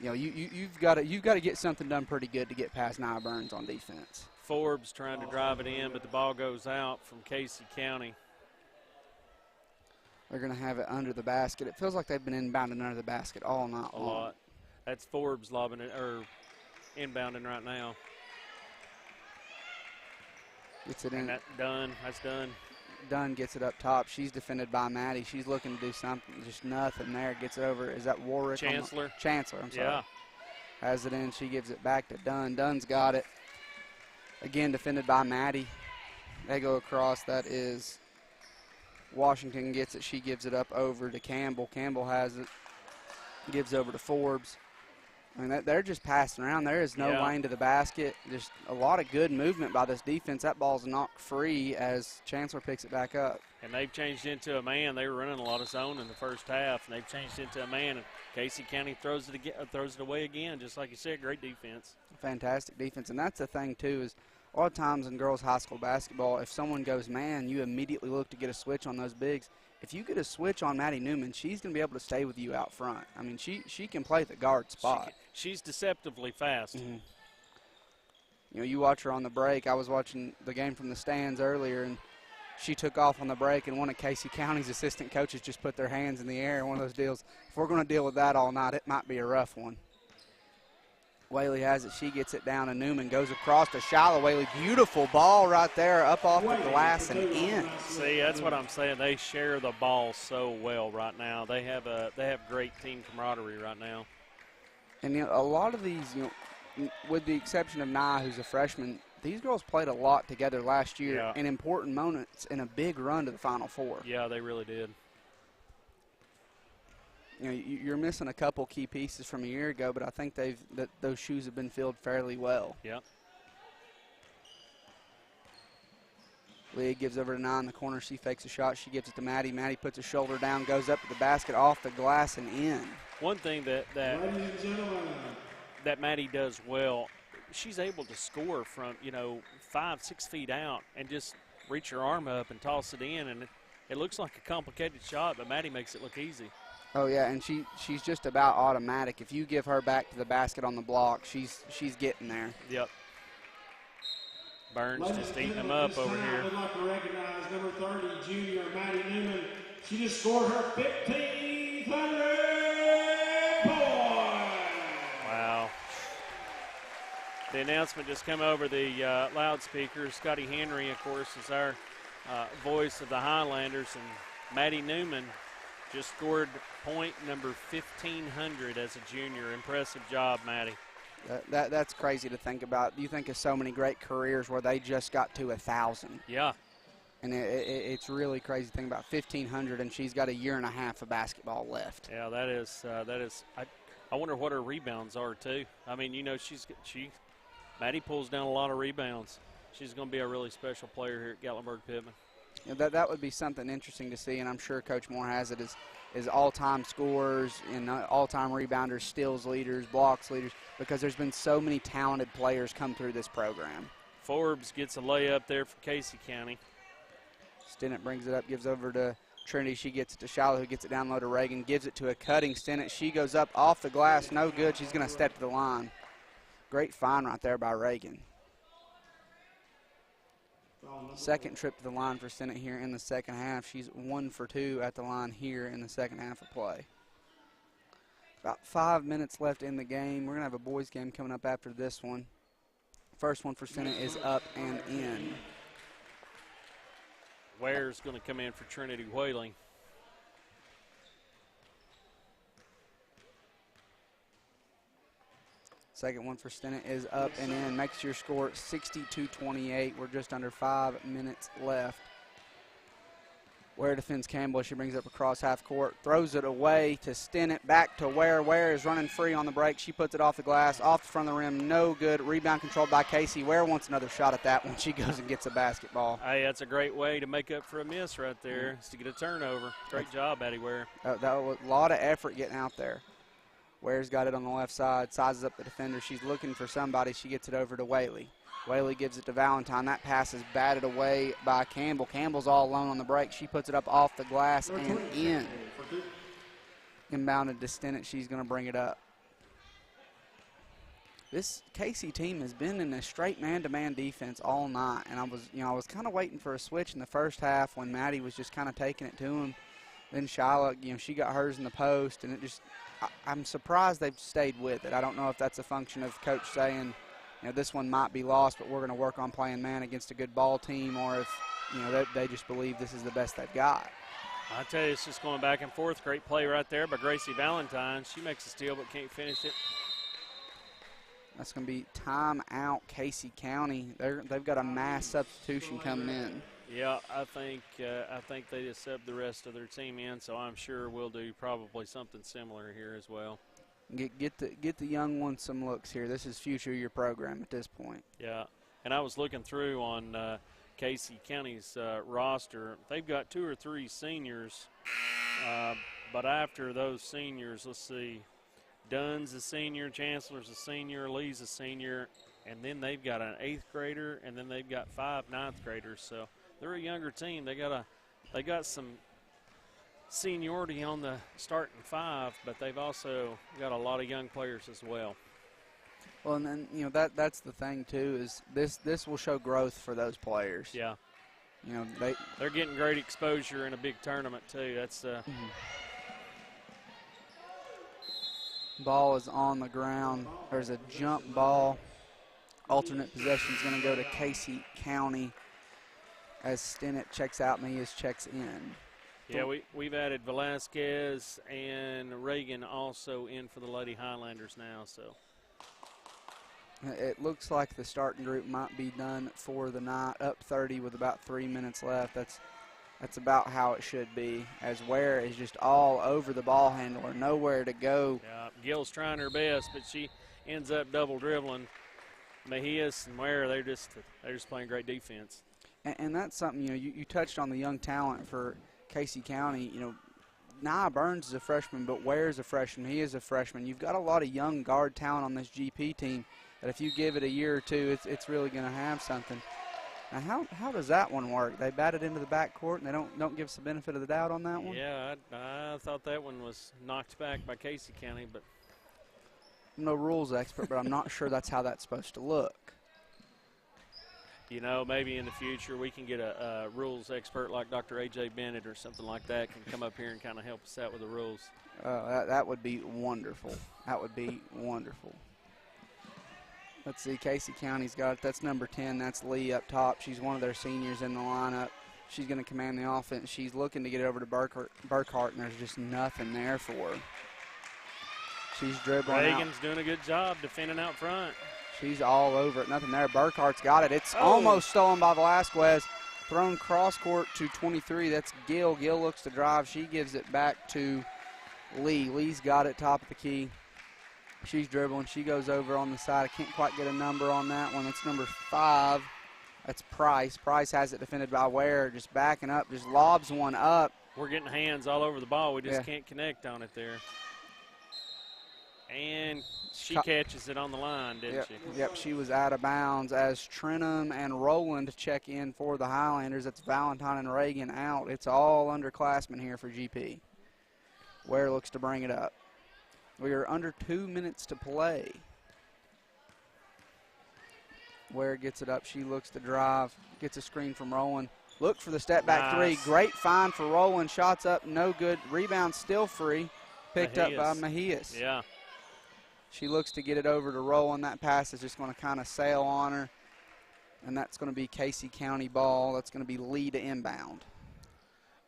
you know, you've got to get something done pretty good to get past Nia Burns on defense. Forbes trying to drive it in, but the ball goes out from Casey County. They're going to have it under the basket. It feels like they've been inbounding under the basket all night long. A lot. That's Forbes lobbing it, or inbounding right now. Gets it in. And that's Dunn. Dunn gets it up top. She's defended by Maddie. She's looking to do something. Just nothing there. Gets it over. Is that Warwick? Chancellor. Chancellor, I'm sorry. Yeah. Has it in. She gives it back to Dunn. Dunn's got it. Again, defended by Maddie. They go across. That is Washington gets it. She gives it up over to Campbell. Campbell has it. Gives over to Forbes. I mean, they're just passing around. There is no lane to the basket. Just a lot of good movement by this defense. That ball's knocked free as Chancellor picks it back up. And they've changed into a man. They were running a lot of zone in the first half, and they've changed into a man. And Casey County throws it away again, just like you said. Great defense. Fantastic defense. And that's the thing, too, is a lot of times in girls' high school basketball, if someone goes man, you immediately look to get a switch on those bigs. If you get a switch on Maddie Newman, she's going to be able to stay with you out front. I mean, she can play the guard spot. She's deceptively fast. Mm-hmm. You know, you watch her on the break. I was watching the game from the stands earlier, and she took off on the break, and one of Casey County's assistant coaches just put their hands in the air. One of those deals. If we're going to deal with that all night, it might be a rough one. Whaley has it. She gets it down, and Newman goes across to Shiloh Whaley. Beautiful ball right there, up off the glass and in. See, that's what I'm saying. They share the ball so well right now. They have great team camaraderie right now. And you know, a lot of these, you know, with the exception of Nia, who's a freshman, these girls played a lot together last year in important moments in a big run to the Final Four. Yeah, they really did. You know, you're missing a couple key pieces from a year ago, but I think those shoes have been filled fairly well. Yep. Leah gives over to Nia in the corner. She fakes a shot. She gives it to Maddie. Maddie puts her shoulder down, goes up to the basket, off the glass and in. One thing that Maddie does well, she's able to score from, 5, 6 feet out and just reach her arm up and toss it in, and it looks like a complicated shot, but Maddie makes it look easy. Oh yeah, and she's just about automatic. If you give her back to the basket on the block, she's getting there. Yep. Burns just eating them up over here. I'd like to recognize number 30, junior Maddie Newman. She just scored her 1500 point. Wow. The announcement just come over the loudspeakers. Scotty Henry, of course, is our voice of the Highlanders, and Maddie Newman just scored point number 1,500 as a junior. Impressive job, Maddie. That's crazy to think about. You think of so many great careers where they just got to 1,000. Yeah. And it's really crazy to think about 1,500, and she's got a year and a half of basketball left. Yeah, that is. I wonder what her rebounds are too. I mean, Maddie pulls down a lot of rebounds. She's going to be a really special player here at Gatlinburg-Pittman. Yeah, that would be something interesting to see, and I'm sure Coach Moore has it as all-time scorers and all-time rebounders, steals leaders, blocks leaders, because there's been so many talented players come through this program. Forbes gets a layup there for Casey County. Stinnett brings it up, gives over to Trinity. She gets it to Shallow, who gets it down low to Reagan, gives it to a cutting Stinnett. She goes up off the glass, no good. She's going to step to the line. Great find right there by Reagan. Second trip to the line for Stinnett here in the second half. She's 1 for 2 at the line here in the second half of play. About 5 minutes left in the game. We're going to have a boys game coming up after this one. First one for Stinnett is up and in. Ware's going to come in for Trinity Whaling. Second one for Stinnett is up and in. Makes your score 62-28. We're just under 5 minutes left. Ware defends Campbell. She brings it up across half court. Throws it away to Stinnett. Back to Ware. Ware is running free on the break. She puts it off the glass, off the front of the rim. No good. Rebound controlled by Casey. Ware wants another shot at that one. She goes and gets a basketball. Hey, that's a great way to make up for a miss right there, is to get a turnover. Great job, Addie Ware. That was a lot of effort getting out there. Ware's got it on the left side, sizes up the defender. She's looking for somebody. She gets it over to Whaley. Whaley gives it to Valentine. That pass is batted away by Campbell. Campbell's all alone on the break. She puts it up off the glass and in. Inbounded to Stinnett. She's going to bring it up. This Casey team has been in a straight man-to-man defense all night, and I was kind of waiting for a switch in the first half when Maddie was just kind of taking it to him. Then Shyla, she got hers in the post, and I'm surprised they've stayed with it. I don't know if that's a function of coach saying, this one might be lost, but we're going to work on playing man against a good ball team, or if, they just believe this is the best they've got. I tell you, it's just going back and forth. Great play right there by Gracie Valentine. She makes a steal but can't finish it. That's going to be timeout Casey County. They've got a mass substitution coming in. Yeah, I think they just subbed the rest of their team in, so I'm sure we'll do probably something similar here as well. Get the young ones some looks here. This is future of your program at this point. Yeah, and I was looking through on Casey County's roster. They've got 2 or 3 seniors, but after those seniors, let's see, Dunn's a senior, Chancellor's a senior, Lee's a senior, and then they've got an 8th grader, and then they've got 5 9th graders. So they're a younger team. They got some seniority on the starting 5, but they've also got a lot of young players as well. Well, and then that's the thing too, is this will show growth for those players. Yeah. They're getting great exposure in a big tournament too. That's Ball is on the ground. There's a jump ball. Alternate possession is going to go to Casey County as Stinnett checks out, Mias checks in. Yeah, we've added Velasquez and Reagan also in for the Lady Highlanders now. So it looks like the starting group might be done for the night, up 30 with about 3 minutes left. That's about how it should be, as Ware is just all over the ball handler, nowhere to go. Yeah, Gil's trying her best, but she ends up double dribbling. Mejias and Ware, they're just playing great defense. And that's something, you touched on the young talent for Casey County. Nia Burns is a freshman, but Ware's a freshman. He is a freshman. You've got a lot of young guard talent on this GP team that if you give it a year or two, it's really going to have something. Now, how does that one work? They bat it into the backcourt, and they don't give us the benefit of the doubt on that one? Yeah, I thought that one was knocked back by Casey County, but I'm no rules expert, but I'm not sure that's how that's supposed to look. you know, maybe in the future we can get a rules expert like Dr. A.J. Bennett or something like that can come up here and kind of help us out with the rules. That would be wonderful. That would be wonderful. Let's see, Casey County's got it. That's number 10. That's Lee up top. She's one of their seniors in the lineup. She's going to command the offense. She's looking to get it over to Burkhart, and there's just nothing there for her. She's dribbling Reagan's out. doing a good job defending out front. She's all over it. Nothing there. Burkhart's got it. It's almost stolen by Velasquez. Thrown cross court to 23. That's Gill. Gill looks to drive. She gives it back to Lee. Lee's got it top of the key. She's dribbling. She goes over on the side. I can't quite get a number on that one. That's number 5. That's Price. Price has it defended by Ware. Just backing up. Just lobs one up. We're getting hands all over the ball. We just can't connect on it there. And she catches it on the line, didn't she? Yep, she was out of bounds as Trenum and Rowland check in for the Highlanders. That's Valentine and Reagan out. It's all underclassmen here for GP. Ware looks to bring it up. We are under 2 minutes to play. Ware gets it up. She looks to drive. Gets a screen from Rowland. Look for the step back three. Great find for Rowland. Shots up, no good. Rebound still free. Picked up by Mejias. Yeah. She looks to get it over to Rowland. That pass is just going to kind of sail on her. And that's going to be Casey County ball. That's going to be Lee to inbound.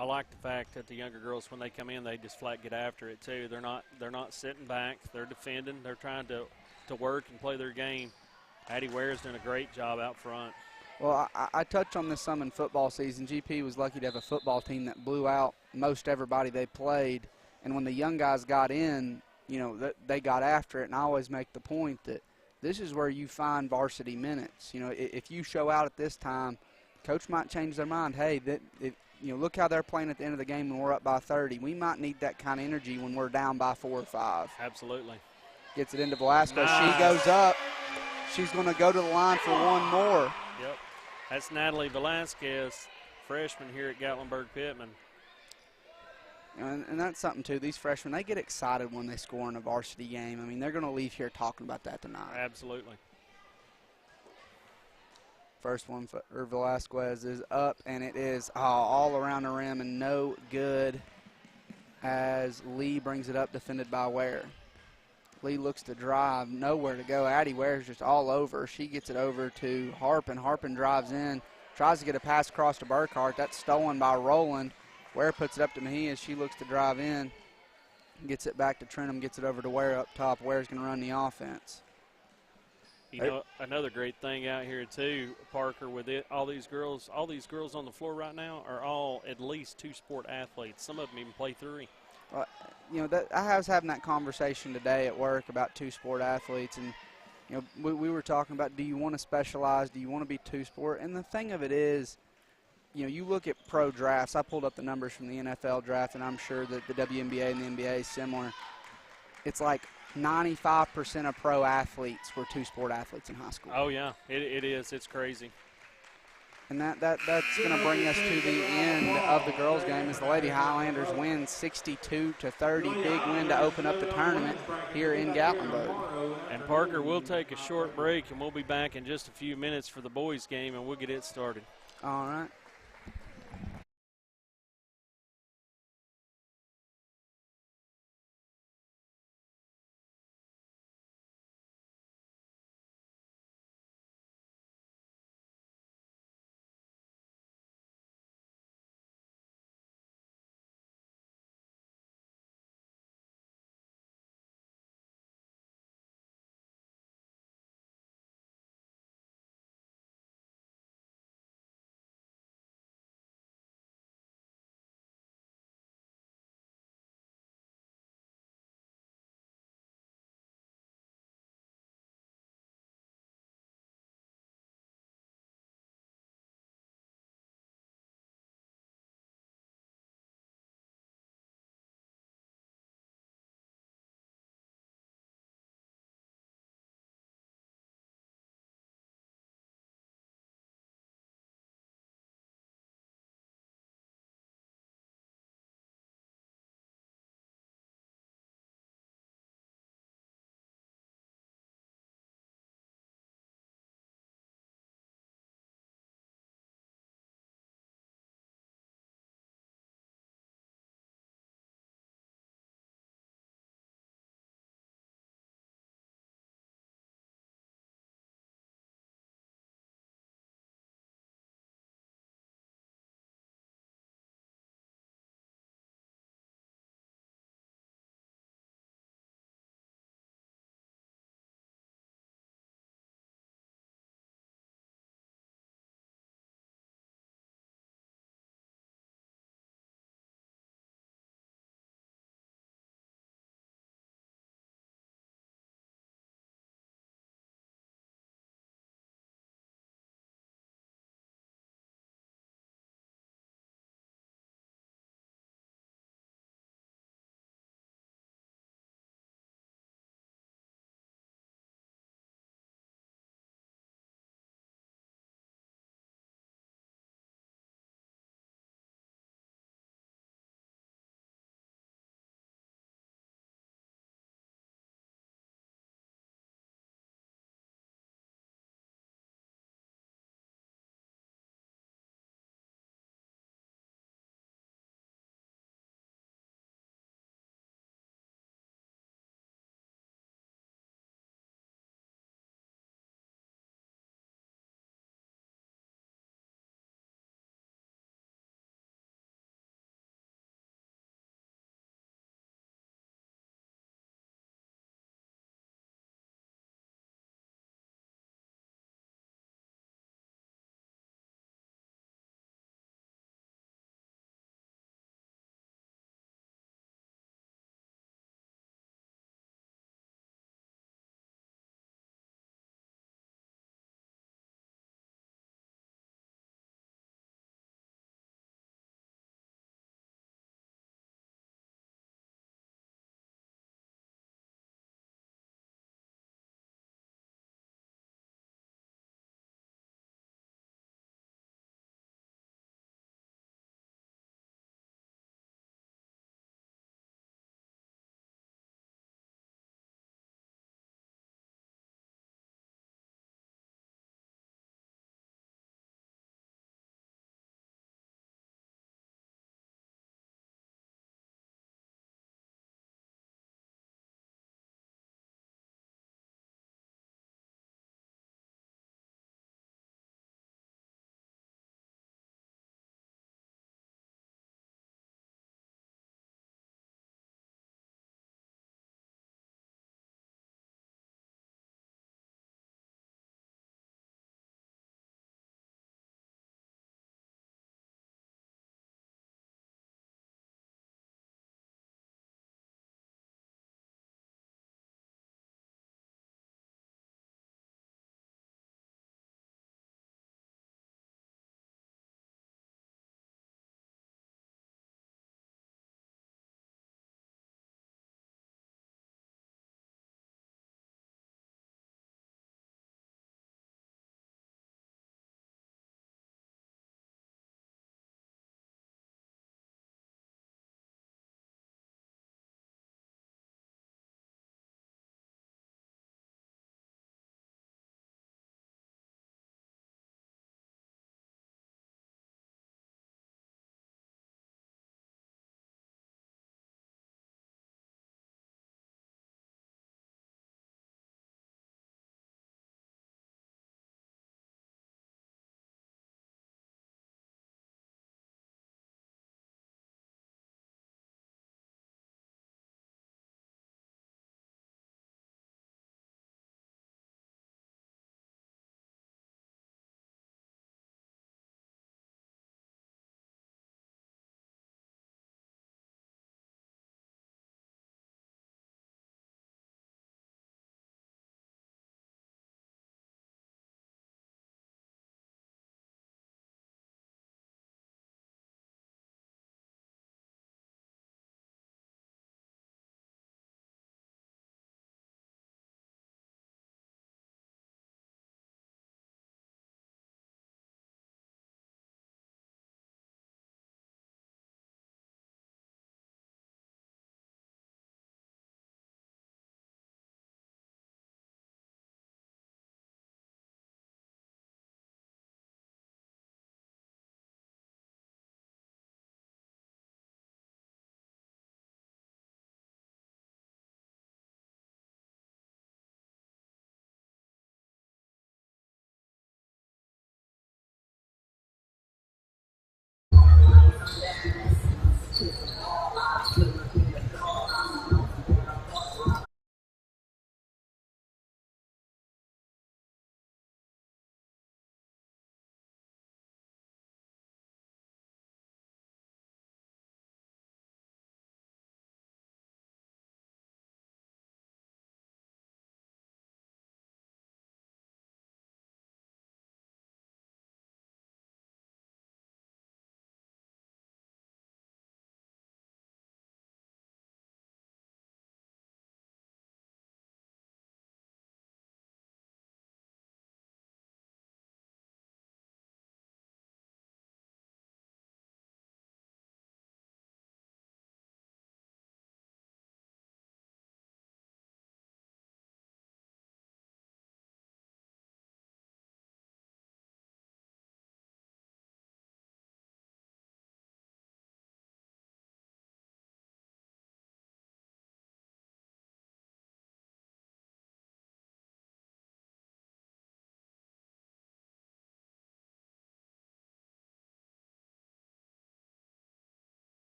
I like the fact that the younger girls, when they come in, they just flat get after it too. They're not sitting back. They're defending. They're trying to work and play their game. Addie Ware's doing a great job out front. Well, I touched on this some in football season. GP was lucky to have a football team that blew out most everybody they played. And when the young guys got in, you know, they got after it. And I always make the point that this is where you find varsity minutes. You know, if you show out at this time, coach might change their mind. Hey, you know, look how they're playing at the end of the game when we're up by 30. We might need that kind of energy when we're down by 4 or 5. Absolutely. Gets it into Velasquez. Nice. She goes up. She's going to go to the line for one more. Yep. That's Natalie Velasquez, freshman here at Gatlinburg-Pittman. And that's something, too. These freshmen, they get excited when they score in a varsity game. I mean, they're going to leave here talking about that tonight. Absolutely. First one for Velasquez is up, and it is all around the rim and no good as Lee brings it up, defended by Ware. Lee looks to drive, nowhere to go. Addie Ware's just all over. She gets it over to Harpin. Harpin drives in, tries to get a pass across to Burkhart. That's stolen by Rowland. Ware puts it up to Mejias. She looks to drive in, gets it back to Trenum, gets it over to Ware up top. Ware's going to run the offense. You know, another great thing out here too, Parker, with all these girls on the floor right now are all at least 2-sport athletes. Some of them even play 3. You know, I was having that conversation today at work about 2-sport athletes, and you know, we were talking about, do you want to specialize? Do you want to be 2-sport? And the thing of it is, you know, you look at pro drafts. I pulled up the numbers from the NFL draft, and I'm sure that the WNBA and the NBA is similar. It's like 95% of pro athletes were 2-sport athletes in high school. Oh, yeah, it is. It's crazy. And that's going to bring us to the end of the girls' game as the Lady Highlanders win 62-30. Big win to open up the tournament here in Gatlinburg. And, Parker, we'll take a short break, and we'll be back in just a few minutes for the boys' game, and we'll get it started. All right.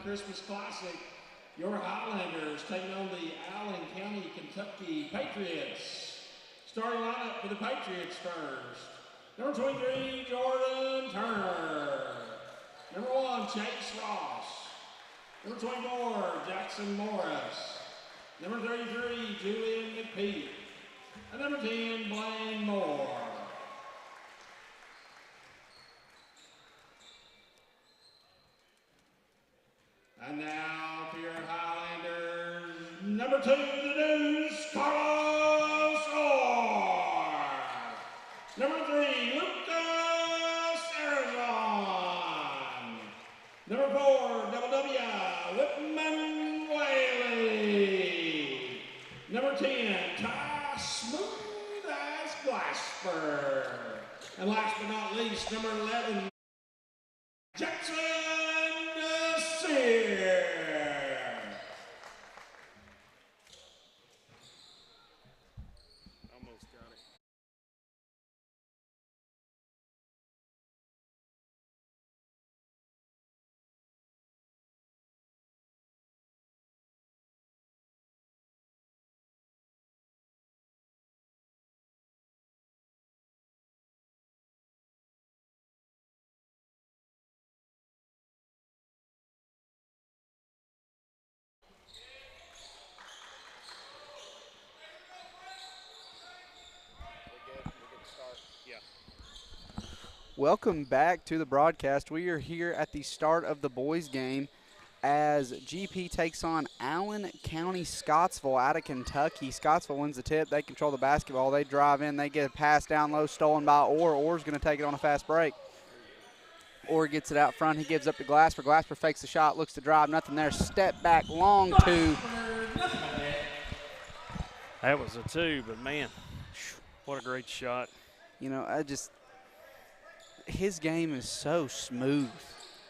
Christmas Classic, your Highlanders taking on the Allen County, Kentucky Patriots. Starting lineup for the Patriots first. Number 23, Jordan Turner. Number 1, Chase Ross. Number 24, Jackson Morris. Number 33, Julian McPeak. And number 10, Blaine Moore. And now for your Highlanders, number 2, the Deuce, Carlos Orr. Number 3, Lucas Arizon. Number 4, W. Whitman Whaley. Number 10, Ty Smooth as Glasper. And last but not least, number 11, Jackson Sear. Almost got it. Welcome back to the broadcast. We are here at the start of the boys' game as GP takes on Allen County Scottsville out of Kentucky. Scottsville wins the tip. They control the basketball. They drive in. They get a pass down low, stolen by Orr. Orr's going to take it on a fast break. Orr gets it out front. He gives up to Glasper. Glasper fakes the shot, looks to drive. Nothing there. Step back, long two. That was a 2, but man, what a great shot. You know, his game is so smooth.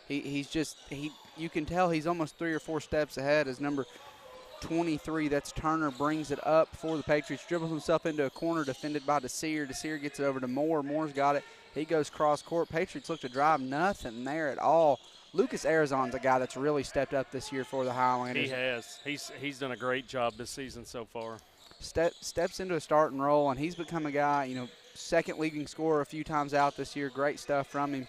You can tell he's almost 3 or 4 steps ahead as number 23, that's Turner, brings it up for the Patriots, dribbles himself into a corner defended by DeSear. DeSear gets it over to Moore. Moore's got it. He goes cross court. Patriots look to drive, nothing there at all. Lucas Arizon's a guy that's really stepped up this year for the Highlanders. He has. He's done a great job this season so far. Steps into a starting role, and he's become a guy, you know, second leading scorer a few times out this year. Great stuff from him.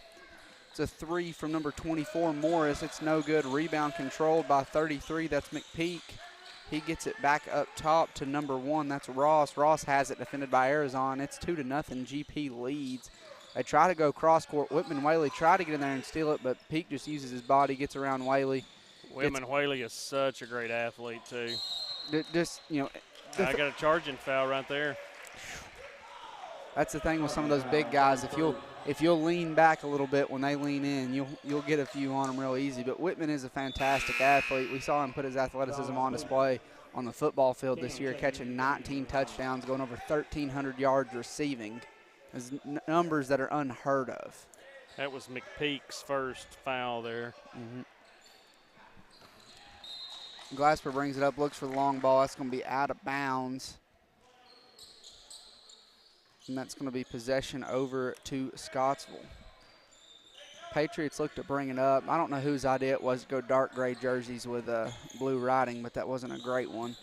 It's a 3 from number 24, Morris. It's no good. Rebound controlled by 33. That's McPeak. He gets it back up top to number 1. That's Ross. Ross has it defended by Arizona. It's 2-0. GP leads. They try to go cross court. Whitman Whaley tried to get in there and steal it, but Peak just uses his body, gets around Whaley. Whitman Whaley is such a great athlete too. Just, you know. I got a charging foul right there. That's the thing with some of those big guys. If you'll lean back a little bit when they lean in, you'll get a few on them real easy. But Whitman is a fantastic athlete. We saw him put his athleticism on display on the football field this year, catching 19 touchdowns, going over 1,300 yards receiving. Those numbers that are unheard of. That was McPeak's first foul there. Mm-hmm. Glasper brings it up, looks for the long ball. That's going to be out of bounds. And that's going to be possession over to Scottsville. Patriots look to bring it up. I don't know whose idea it was to go dark gray jerseys with blue writing, but that wasn't a great one.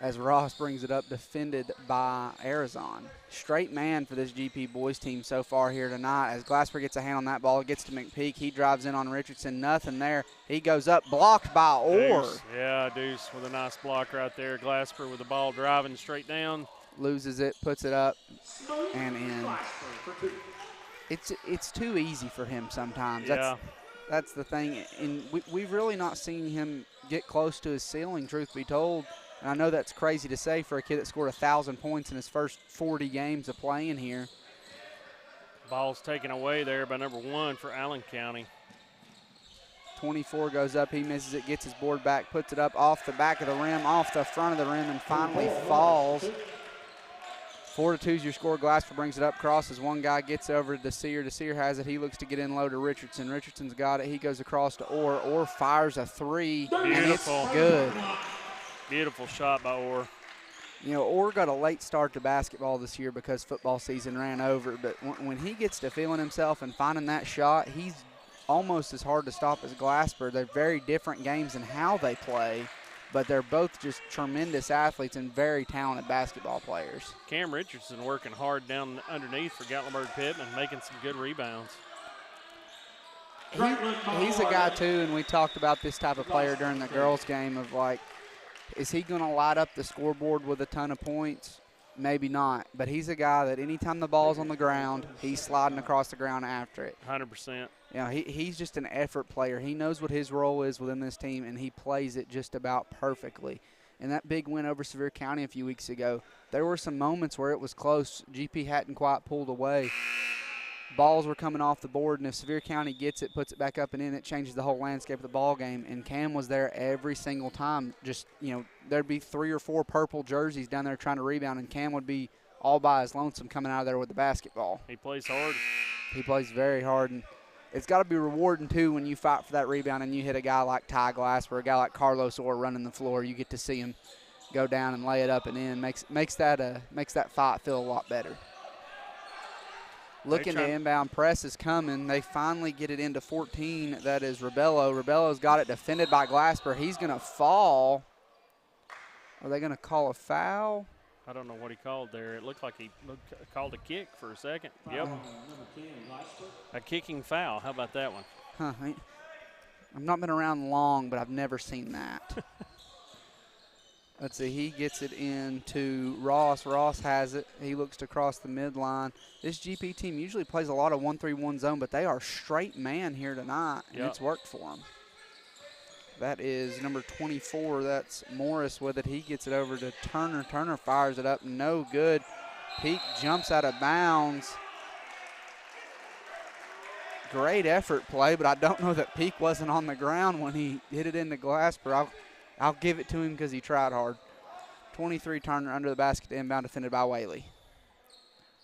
As Ross brings it up, defended by Arizona. Straight man for this GP boys team so far here tonight. As Glasper gets a hand on that ball, it gets to McPeak. He drives in on Richardson. Nothing there. He goes up, blocked by Orr. Deuce. Yeah, Deuce with a nice block right there. Glasper with the ball driving straight down. Loses it, puts it up, and in. It's too easy for him sometimes. Yeah. That's the thing. And we've really not seen him get close to his ceiling, truth be told. And I know that's crazy to say for a kid that scored 1,000 points in his first 40 games of playing here. Ball's taken away there by number 1 for Allen County. 24 goes up, he misses it, gets his board back, puts it up off the back of the rim, off the front of the rim, and finally falls. 4-2 is your score. Glasper brings it up, crosses. One guy gets over to DeSear. DeSear has it. He looks to get in low to Richardson. Richardson's got it. He goes across to Orr. Orr fires a 3, and it's good. Beautiful shot by Orr. You know, Orr got a late start to basketball this year because football season ran over, but when he gets to feeling himself and finding that shot, almost as hard to stop as Glasper. They're very different games in how they play, but they're both just tremendous athletes and very talented basketball players. Cam Richardson working hard down underneath for Gatlinburg-Pittman, making some good rebounds. He's a guy, too, and we talked about this type of player during the girls' game of, like, is he going to light up the scoreboard with a ton of points? Maybe not, but he's a guy that anytime the ball's on the ground, he's sliding across the ground after it. 100%. You know, he's just an effort player. He knows what his role is within this team, and he plays it just about perfectly. And that big win over Sevier County a few weeks ago, there were some moments where it was close. GP hadn't quite pulled away. Balls were coming off the board, and if Sevier County gets it, puts it back up and in, it changes the whole landscape of the ball game. And Cam was there every single time. Just, you know, there'd be 3 or 4 purple jerseys down there trying to rebound, and Cam would be all by his lonesome coming out of there with the basketball. He plays hard. He plays very hard, and it's got to be rewarding, too, when you fight for that rebound and you hit a guy like Ty Glass or a guy like Carlos Orr running the floor. You get to see him go down and lay it up and in. Makes that fight feel a lot better. Looking to inbound press is coming. They finally get it into 14. That is Rebello. Rebello's got it defended by Glasper. He's going to fall. Are they going to call a foul? I don't know what he called there. It looked like he called a kick for a second. Yep. A kicking foul. How about that one? Huh. I've not been around long, but I've never seen that. Let's see, he gets it into Ross. Ross has it. He looks to cross the midline. This GP team usually plays a lot of 1-3-1 zone, but they are straight man here tonight, and it's worked for them. That is number 24. That's Morris with it. He gets it over to Turner. Turner fires it up. No good. Peak jumps out of bounds. Great effort play, but I don't know that Peak wasn't on the ground when he hit it into Glasper. I'll give it to him because he tried hard. 23 Turner under the basket, inbound, defended by Whaley.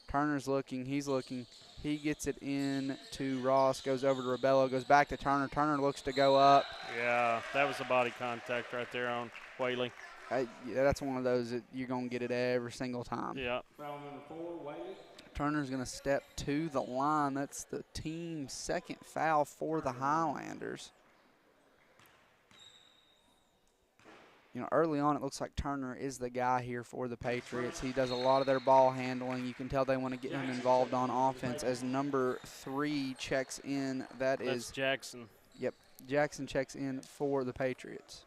Turner's looking. He's looking. He gets it in to Ross, goes over to Rebello, goes back to Turner. Turner looks to go up. Yeah, that was a body contact right there on Whaley. Yeah, that's one of those that you're going to get it every single time. Yeah. Foul number 4, Whaley. Turner's going to step to the line. That's the team's second foul for the Highlanders. You know, early on it looks like Turner is the guy here for the Patriots. He does a lot of their ball handling. You can tell they want to get him involved on offense as number 3 checks in. That's Jackson. Yep, Jackson checks in for the Patriots.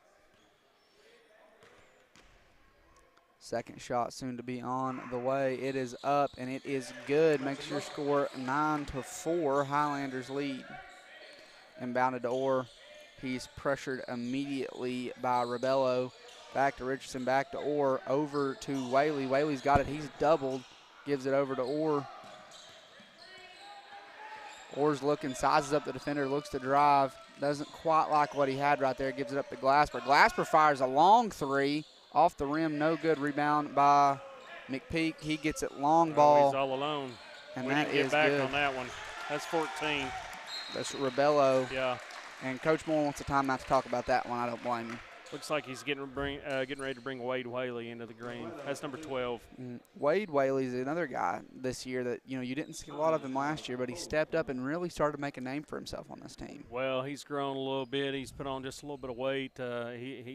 Second shot soon to be on the way. It is up, and it is good. Makes your score 9-4. Highlanders lead. Inbounded to Orr. He's pressured immediately by Rebello. Back to Richardson, back to Orr, over to Whaley. Whaley's got it. He's doubled. Gives it over to Orr. Orr's looking, sizes up the defender, looks to drive. Doesn't quite like what he had right there. Gives it up to Glasper. Glasper fires a long 3. Off the rim, no good. Rebound by McPeak. He gets it long ball. He's all alone. And we that didn't get is back good. on that one. That's 14. That's Rebello. Yeah. And Coach Moore wants a timeout to talk about that one. I don't blame him. Looks like he's getting ready to bring Wade Whaley into the green. That's number 12. Wade Whaley's another guy this year that, you know, you didn't see a lot of him last year, but he stepped up and really started to make a name for himself on this team. Well, he's grown a little bit. He's put on just a little bit of weight.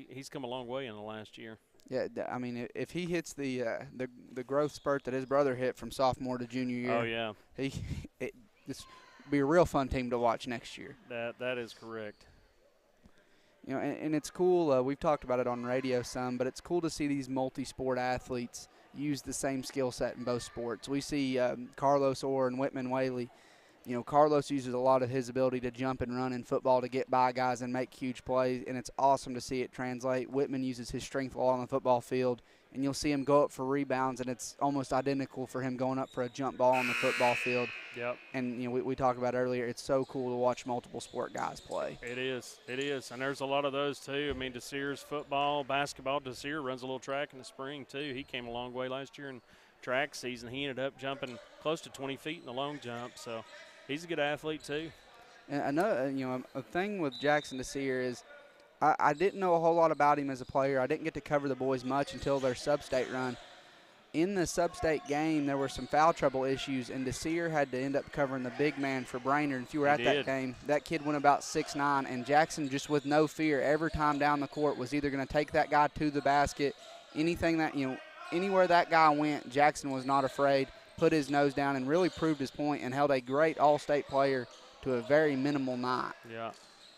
He's come a long way in the last year. Yeah, I mean, if he hits the growth spurt that his brother hit from sophomore to junior year, oh yeah, this will be a real fun team to watch next year. That is correct. You know, and it's cool. We've talked about it on radio some, but it's cool to see these multi-sport athletes use the same skill set in both sports. We see Carlos Orr and Whitman Whaley. You know, Carlos uses a lot of his ability to jump and run in football to get by guys and make huge plays, and it's awesome to see it translate. Whitman uses his strength a lot on the football field, and you'll see him go up for rebounds, and it's almost identical for him going up for a jump ball on the football field. Yep. And, you know, we talked about earlier, it's so cool to watch multiple sport guys play. It is. And there's a lot of those, too. I mean, Desir's football, basketball. Desir runs a little track in the spring, too. He came a long way last year in track season. He ended up jumping close to 20 feet in the long jump, so he's a good athlete, too. And another, you know, a thing with Jackson Desir is I didn't know a whole lot about him as a player. I didn't get to cover the boys much until their sub-state run. in the sub-state game, there were some foul trouble issues, and Desir had to end up covering the big man for Brainerd. If you were at that game, that kid went about 6'9", and Jackson just with no fear every time down the court was either going to take that guy to the basket, anything that, anywhere that guy went, Jackson was not afraid, put his nose down and really proved his point and held a great all-state player to a very minimal night. Yeah.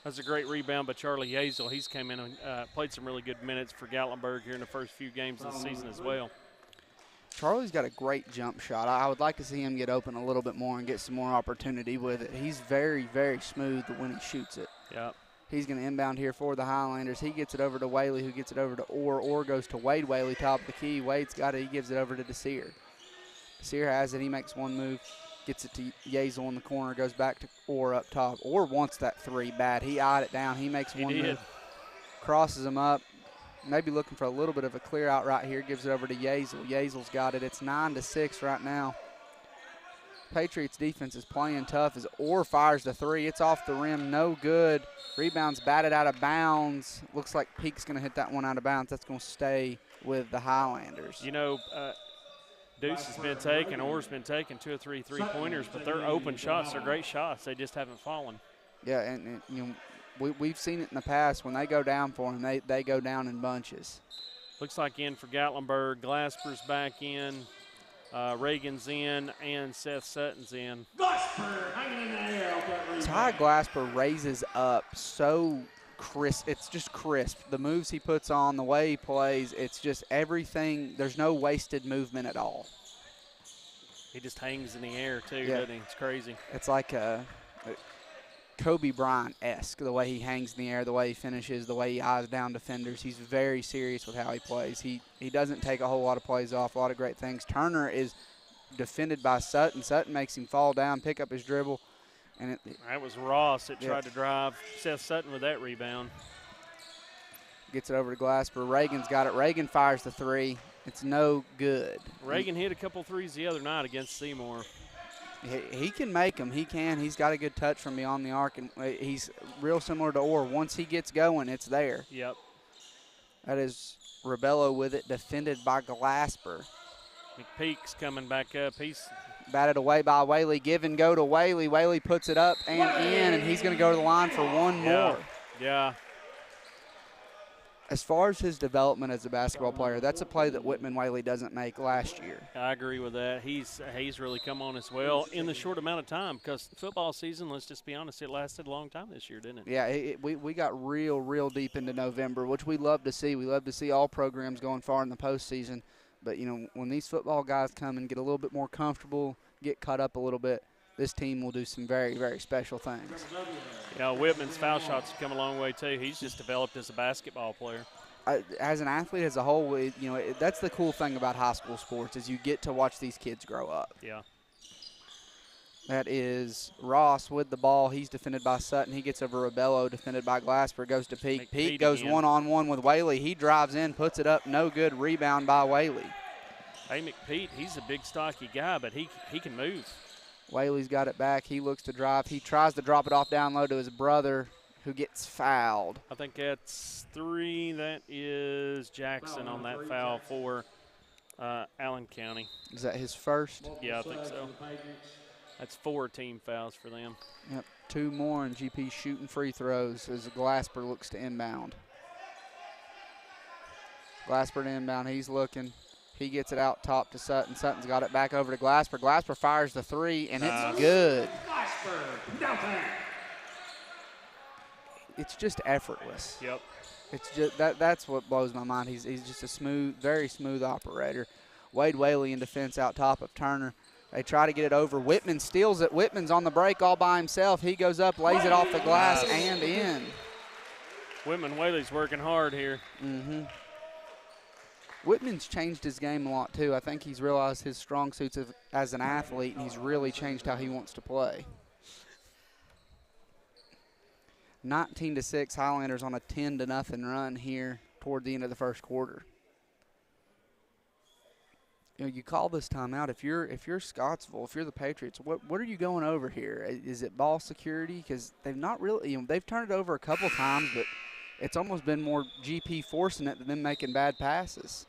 That's a great rebound by Charlie Yazel. He's came in and played some really good minutes for Gatlinburg here in the first few games of the season as well. Charlie's got a great jump shot. I would like to see him get open a little bit more and get some more opportunity with it. He's very, very smooth when he shoots it. Yeah. He's going to inbound here for the Highlanders. He gets it over to Whaley, who gets it over to Orr. Orr goes to Wade Whaley, top of the key. Wade's got it. He gives it over to Desir. Desir has it. He makes one move, gets it to Yazel in the corner, goes back to Orr up top. Orr wants that three bad. He eyed it down. He makes one move, crosses him up. Maybe looking for a little bit of a clear out right here. Gives it over to Yazel. Yazel's got it. It's 9-6 right now. Patriots defense is playing tough as Orr fires the three. It's off the rim. No good. Rebound's batted out of bounds. Looks like Peak's going to hit that one out of bounds. That's going to stay with the Highlanders. Deuce has been taking, Orr's been taking 2 or 3 three-pointers, but they're open shots. They're great shots. They just haven't fallen. Yeah, and we've seen it in the past. When they go down for them, they go down in bunches. Looks like in for Gatlinburg. Glasper's back in. Reagan's in, and Seth Sutton's in. Glasper hanging in the air. Ty Glasper raises up so crisp. It's just crisp. The moves he puts on, the way he plays, it's just everything. There's no wasted movement at all. He just hangs in the air, too, doesn't he? It's crazy. It's like a Kobe Bryant-esque, the way he hangs in the air, the way he finishes, the way he eyes down defenders. He's very serious with how he plays. He doesn't take a whole lot of plays off, a lot of great things. Turner is defended by Sutton. Sutton makes him fall down, pick up his dribble. And that was Ross that tried to drive Seth Sutton with that rebound. Gets it over to Glasper. Reagan's got it. Reagan fires the three. It's no good. Reagan hit a couple threes the other night against Seymour. He can make them. He can. He's got a good touch from beyond the arc, and he's real similar to Orr. Once he gets going, it's there. Yep. That is Rebello with it, defended by Glasper. McPeak's coming back up. He's batted away by Whaley. Give and go to Whaley. Whaley puts it up and in, and he's going to go to the line for one more. Yeah. As far as his development as a basketball player, that's a play that Whitman Whaley doesn't make last year. I agree with that. He's really come on as well in the short amount of time, because football season, let's just be honest, it lasted a long time this year, didn't it? Yeah, we got real deep into November, which we love to see. We love to see all programs going far in the postseason. But, when these football guys come and get a little bit more comfortable, get caught up a little bit, this team will do some very, very special things. Whitman's foul shots have come a long way, too. He's just developed as a basketball player. As an athlete as a whole, that's the cool thing about high school sports is you get to watch these kids grow up. Yeah. That is Ross with the ball. He's defended by Sutton. He gets over Rebello, defended by Glasper, goes to Peak. Peak goes one-on-one with Whaley. He drives in, puts it up, no good. Rebound by Whaley. Hey, McPeak, he's a big, stocky guy, but he can move. Whaley's got it back. He looks to drive. He tries to drop it off down low to his brother, who gets fouled. I think that's 3. That is Jackson on that foul for Allen County. Is that his first? Yeah, I think so. That's 4 team fouls for them. Yep, 2 more, and GP shooting free throws as Glasper looks to inbound. Glasper to inbound. He's looking. He gets it out top to Sutton. Sutton's got it back over to Glasper. Glasper fires the 3, and it's good. It's just effortless. Yep. It's just that's what blows my mind. He's just a very smooth operator. Wade Whaley in defense out top of Turner. They try to get it over. Whitman steals it. Whitman's on the break all by himself. He goes up, lays it off the glass, and in. Whitman Whaley's working hard here. Mm-hmm. Whitman's changed his game a lot, too. I think he's realized his strong suits as an athlete, and he's really changed how he wants to play. 19-6, Highlanders on a 10-0 run here toward the end of the first quarter. You call this timeout. If you're Scottsville, if you're the Patriots, what are you going over here? Is it ball security? Because they've not really, they've turned it over a couple times, but it's almost been more GP forcing it than them making bad passes.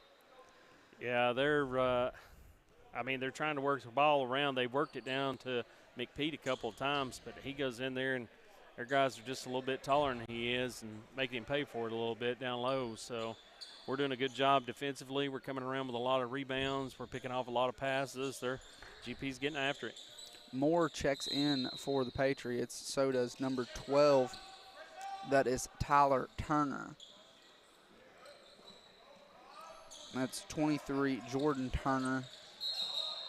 Yeah, they're trying to work the ball around. They worked it down to McPete a couple of times, but he goes in there and their guys are just a little bit taller than he is and making him pay for it a little bit down low. So we're doing a good job defensively. We're coming around with a lot of rebounds. We're picking off a lot of passes. Their GP's getting after it. Moore checks in for the Patriots. So does number 12. That is Tyler Turner. That's 23, Jordan Turner.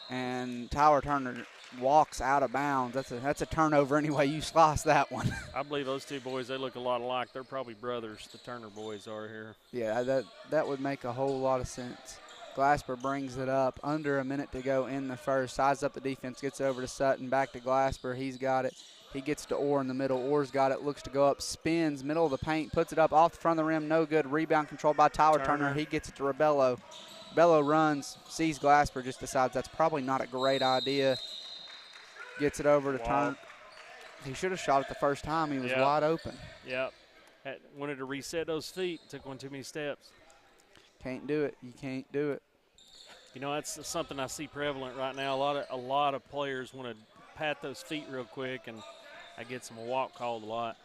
And Tyler Turner walks out of bounds. That's a turnover any way you slice that one. I believe those two boys, they look a lot alike. They're probably brothers, the Turner boys are here. Yeah, that would make a whole lot of sense. Glasper brings it up. Under a minute to go in the first. Sizes up the defense, gets over to Sutton, back to Glasper. He's got it. He gets to Orr in the middle. Orr's got it, looks to go up, spins, middle of the paint, puts it up off the front of the rim, no good. Rebound controlled by Tyler Turner. He gets it to Rebello. Rebello runs, sees Glasper, just decides that's probably not a great idea. Gets it over to Turner. He should have shot it the first time. He was wide open. Yep. Wanted to reset those feet. Took one too many steps. Can't do it. You can't do it. You know, that's something I see prevalent right now. A lot of players want to pat those feet real quick, and I get some walk called a lot.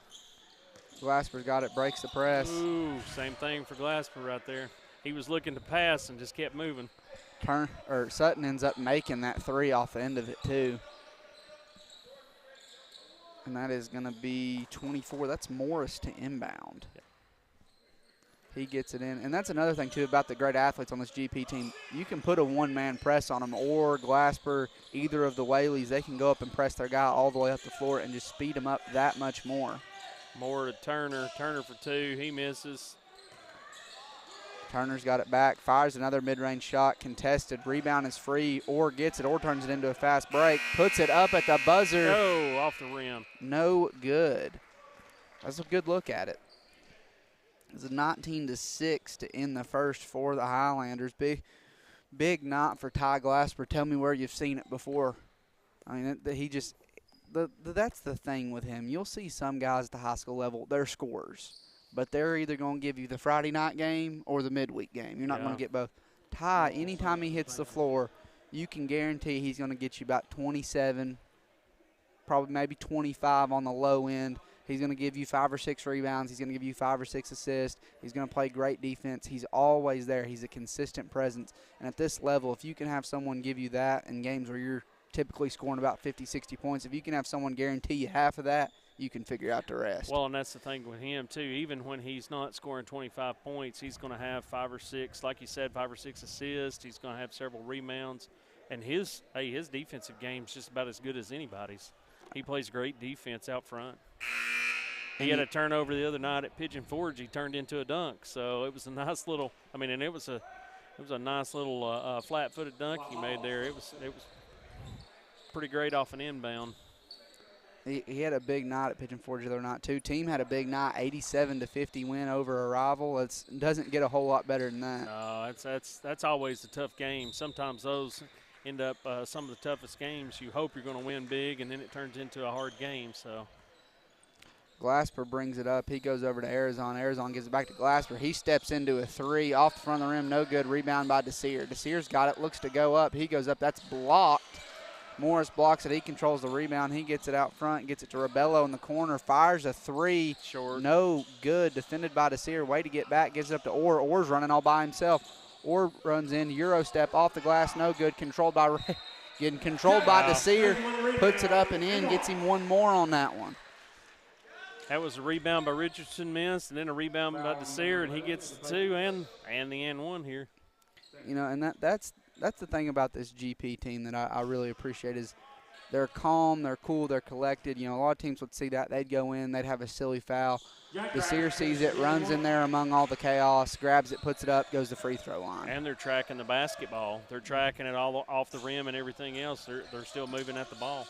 Glasper's got it, breaks the press. Ooh, same thing for Glasper right there. He was looking to pass and just kept moving. Sutton ends up making that three off the end of it too. And that is going to be 24. That's Morris to inbound. Yep. He gets it in. And that's another thing, too, about the great athletes on this GP team. You can put a one-man press on them, or Glasper, either of the Whaleys. They can go up and press their guy all the way up the floor and just speed them up that much more. More to Turner. Turner for two. He misses. Turner's got it back, fires another mid-range shot, contested. Rebound is free. Orr gets it. Orr turns it into a fast break. Puts it up at the buzzer. Oh, off the rim. No good. That's a good look at it. It's a 19-6 to end the first for the Highlanders. Big night for Ty Glasper. Tell me where you've seen it before. I mean, that's the thing with him. You'll see some guys at the high school level, they're scorers. But they're either going to give you the Friday night game or the midweek game. You're not going to get both. Ty, anytime he hits the floor, you can guarantee he's going to get you about 27, probably maybe 25 on the low end. He's going to give you 5 or 6 rebounds. He's going to give you 5 or 6 assists. He's going to play great defense. He's always there. He's a consistent presence. And at this level, if you can have someone give you that in games where you're typically scoring about 50, 60 points, if you can have someone guarantee you half of that, you can figure out the rest. Well, and that's the thing with him, too. Even when he's not scoring 25 points, he's going to have 5 or 6, like you said, 5 or 6 assists. He's going to have several rebounds. And his defensive game's just about as good as anybody's. He plays great defense out front. He had a turnover the other night at Pigeon Forge. He turned into a dunk. So it was a nice little – I mean, and it was a nice little flat-footed dunk he made there. It was pretty great off an inbound. He had a big night at Pigeon Forge the other night, too. Team had a big night, 87-50 win over a rival. It doesn't get a whole lot better than that. No, that's always a tough game. Sometimes those end up some of the toughest games. You hope you're going to win big, and then it turns into a hard game. So Glasper brings it up. He goes over to Arizon. Arizon gives it back to Glasper. He steps into a three off the front of the rim. No good. Rebound by Desir. Desir's got it. Looks to go up. He goes up. That's blocked. Morris blocks it. He controls the rebound. He gets it out front, gets it to Rebello in the corner, fires a three. Short. No good. Defended by Desir. Way to get back. Gives it up to Orr. Orr's running all by himself. Orr runs in. Euro step off the glass. No good. Controlled by getting controlled by Desir. Puts it up and in. Gets him one more on that one. That was a rebound by Richardson missed, and then a rebound by Desir, and he gets the two and the and one here. You know, and that's the thing about this GP team that I really appreciate is they're calm, they're cool, they're collected. You know, a lot of teams would see that. They'd go in, they'd have a silly foul. Desir sees it, runs in there among all the chaos, grabs it, puts it up, goes to free throw line. And they're tracking the basketball. They're tracking it all off the rim and everything else. They're still moving at the ball.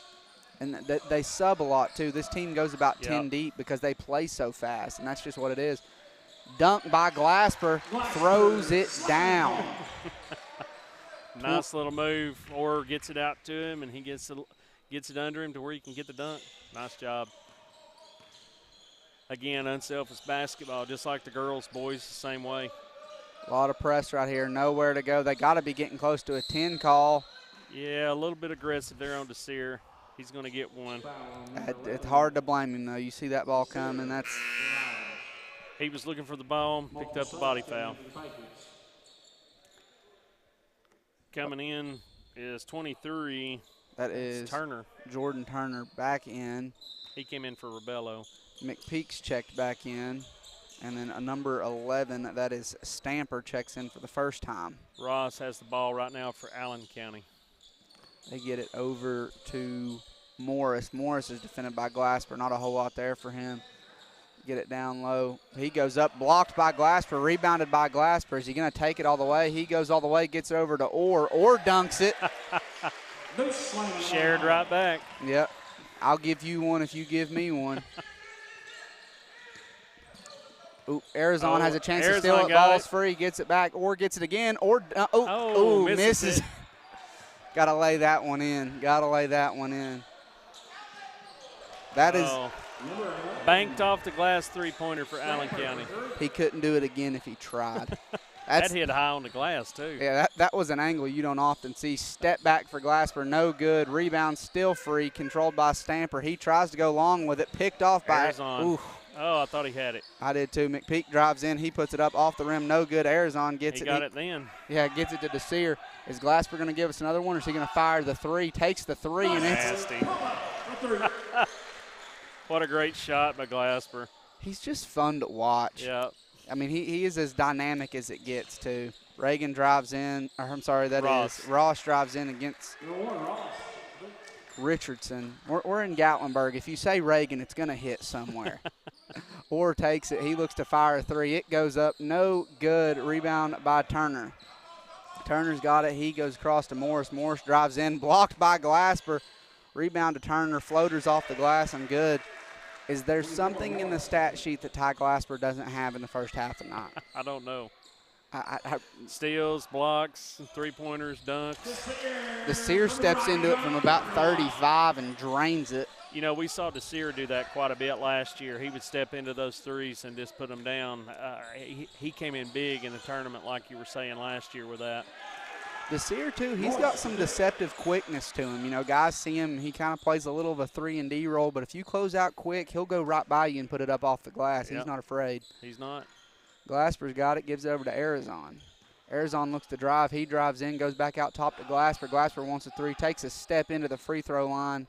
And they sub a lot, too. This team goes about 10 deep because they play so fast, and that's just what it is. Dunk by Glasper, throws it down. Nice little move. Or gets it out to him, and he gets it under him to where he can get the dunk. Nice job. Again, unselfish basketball, just like the girls, boys, the same way. A lot of press right here, nowhere to go. They got to be getting close to a 10 call. Yeah, a little bit aggressive there on Desir. He's going to get one. It's hard to blame him, though. You see that ball coming. He was looking for the ball, picked up the body foul. Coming in is 23. That is Turner. Jordan Turner back in. He came in for Rebello. McPeak's checked back in. And then a number 11, that is Stamper, checks in for the first time. Ross has the ball right now for Allen County. They get it over to Morris. Morris is defended by Glasper. Not a whole lot there for him. Get it down low. He goes up, blocked by Glasper, rebounded by Glasper. Is he going to take it all the way? He goes all the way, gets it over to Orr dunks it. Shared right back. Yep. I'll give you one if you give me one. Ooh, Arizona has a chance to steal it. Ball's free, gets it back. Orr gets it again. Orr, misses. Got to lay that one in. Got to lay that one in. That is banked off the glass three-pointer for Allen County. He couldn't do it again if he tried. That hit high on the glass, too. Yeah, that was an angle you don't often see. Step back for Glasper, no good. Rebound still free, controlled by Stamper. He tries to go long with it, picked off by Arizona. Oh, I thought he had it. I did too. McPeak drives in. He puts it up off the rim. No good. Arizona gets it. He got it then. Yeah, gets it to Desir. Is Glasper going to give us another one, or is he going to fire the three? Takes the three, and it's nasty. What a great shot by Glasper. He's just fun to watch. Yeah. I mean, he is as dynamic as it gets, too. Reagan drives in. Or I'm sorry, Ross drives in against Richardson. We're in Gatlinburg. If you say Reagan, it's going to hit somewhere. Orr takes it. He looks to fire a three. It goes up. No good. Rebound by Turner. Turner's got it. He goes across to Morris. Morris drives in. Blocked by Glasper. Rebound to Turner. Floaters off the glass and good. Is there something in the stat sheet that Ty Glasper doesn't have in the first half or not? I don't know. I Steals, blocks, three-pointers, dunks. Desir steps into it from about 35 and drains it. You know, we saw Desir do that quite a bit last year. He would step into those threes and just put them down. He came in big in the tournament, like you were saying last year with that. Desir, too, he's got some deceptive quickness to him. You know, guys see him, he kind of plays a little of a 3-and-D role, but if you close out quick, he'll go right by you and put it up off the glass. Yep. He's not afraid. He's not. Glasper's got it, gives it over to Arizona. Arizona looks to drive. He drives in, goes back out top to Glasper. Glasper wants a three, takes a step into the free throw line.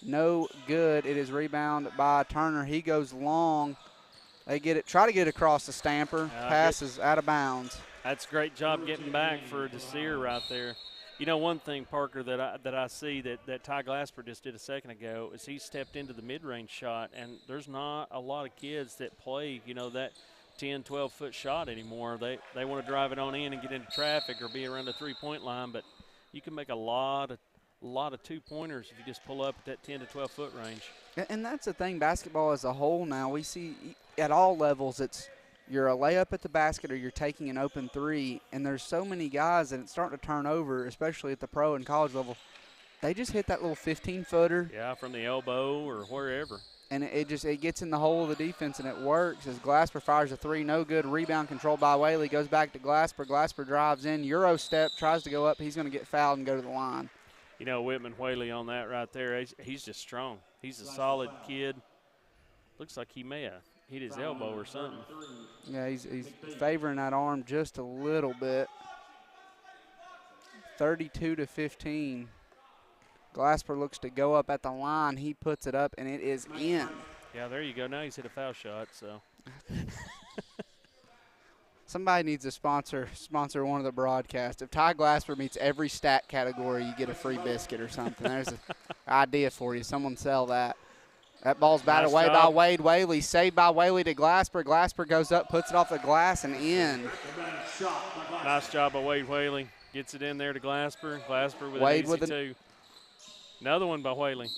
No good. It is rebounded by Turner. He goes long. They get it, try to get it across the Stamper. Pass is out of bounds. That's a great job getting back for Desir right there. You know, one thing, Parker, that I see that Ty Glasper just did a second ago is he stepped into the mid-range shot, and there's not a lot of kids that play, you know, that 10, 12-foot shot anymore. They want to drive it on in and get into traffic or be around the three-point line, but you can make a lot of two-pointers if you just pull up at that 10 to 12-foot range. And that's the thing, basketball as a whole now, we see at all levels it's you're a layup at the basket or you're taking an open three, and there's so many guys and it's starting to turn over, especially at the pro and college level. They just hit that little 15-footer. Yeah, from the elbow or wherever. And it gets in the hole of the defense, and it works as Glasper fires a three. No good. Rebound controlled by Whaley. Goes back to Glasper. Glasper drives in. Euro step. Tries to go up. He's going to get fouled and go to the line. You know, Whitman Whaley on that right there, he's just strong. He's a solid kid. Looks like he may have hit his elbow or something. Yeah, he's favoring that arm just a little bit. 32-15. Glasper looks to go up at the line. He puts it up, and it is in. Yeah, there you go. Now he's hit a foul shot. So somebody needs to sponsor one of the broadcasts. If Ty Glasper meets every stat category, you get a free biscuit or something. There's an idea for you. Someone sell that. That ball's batted away by Wade Whaley. Saved by Whaley to Glasper. Glasper goes up, puts it off the glass, and in. Nice job by Wade Whaley. Gets it in there to Glasper. Glasper with Wade an easy two. Another one by Whaley.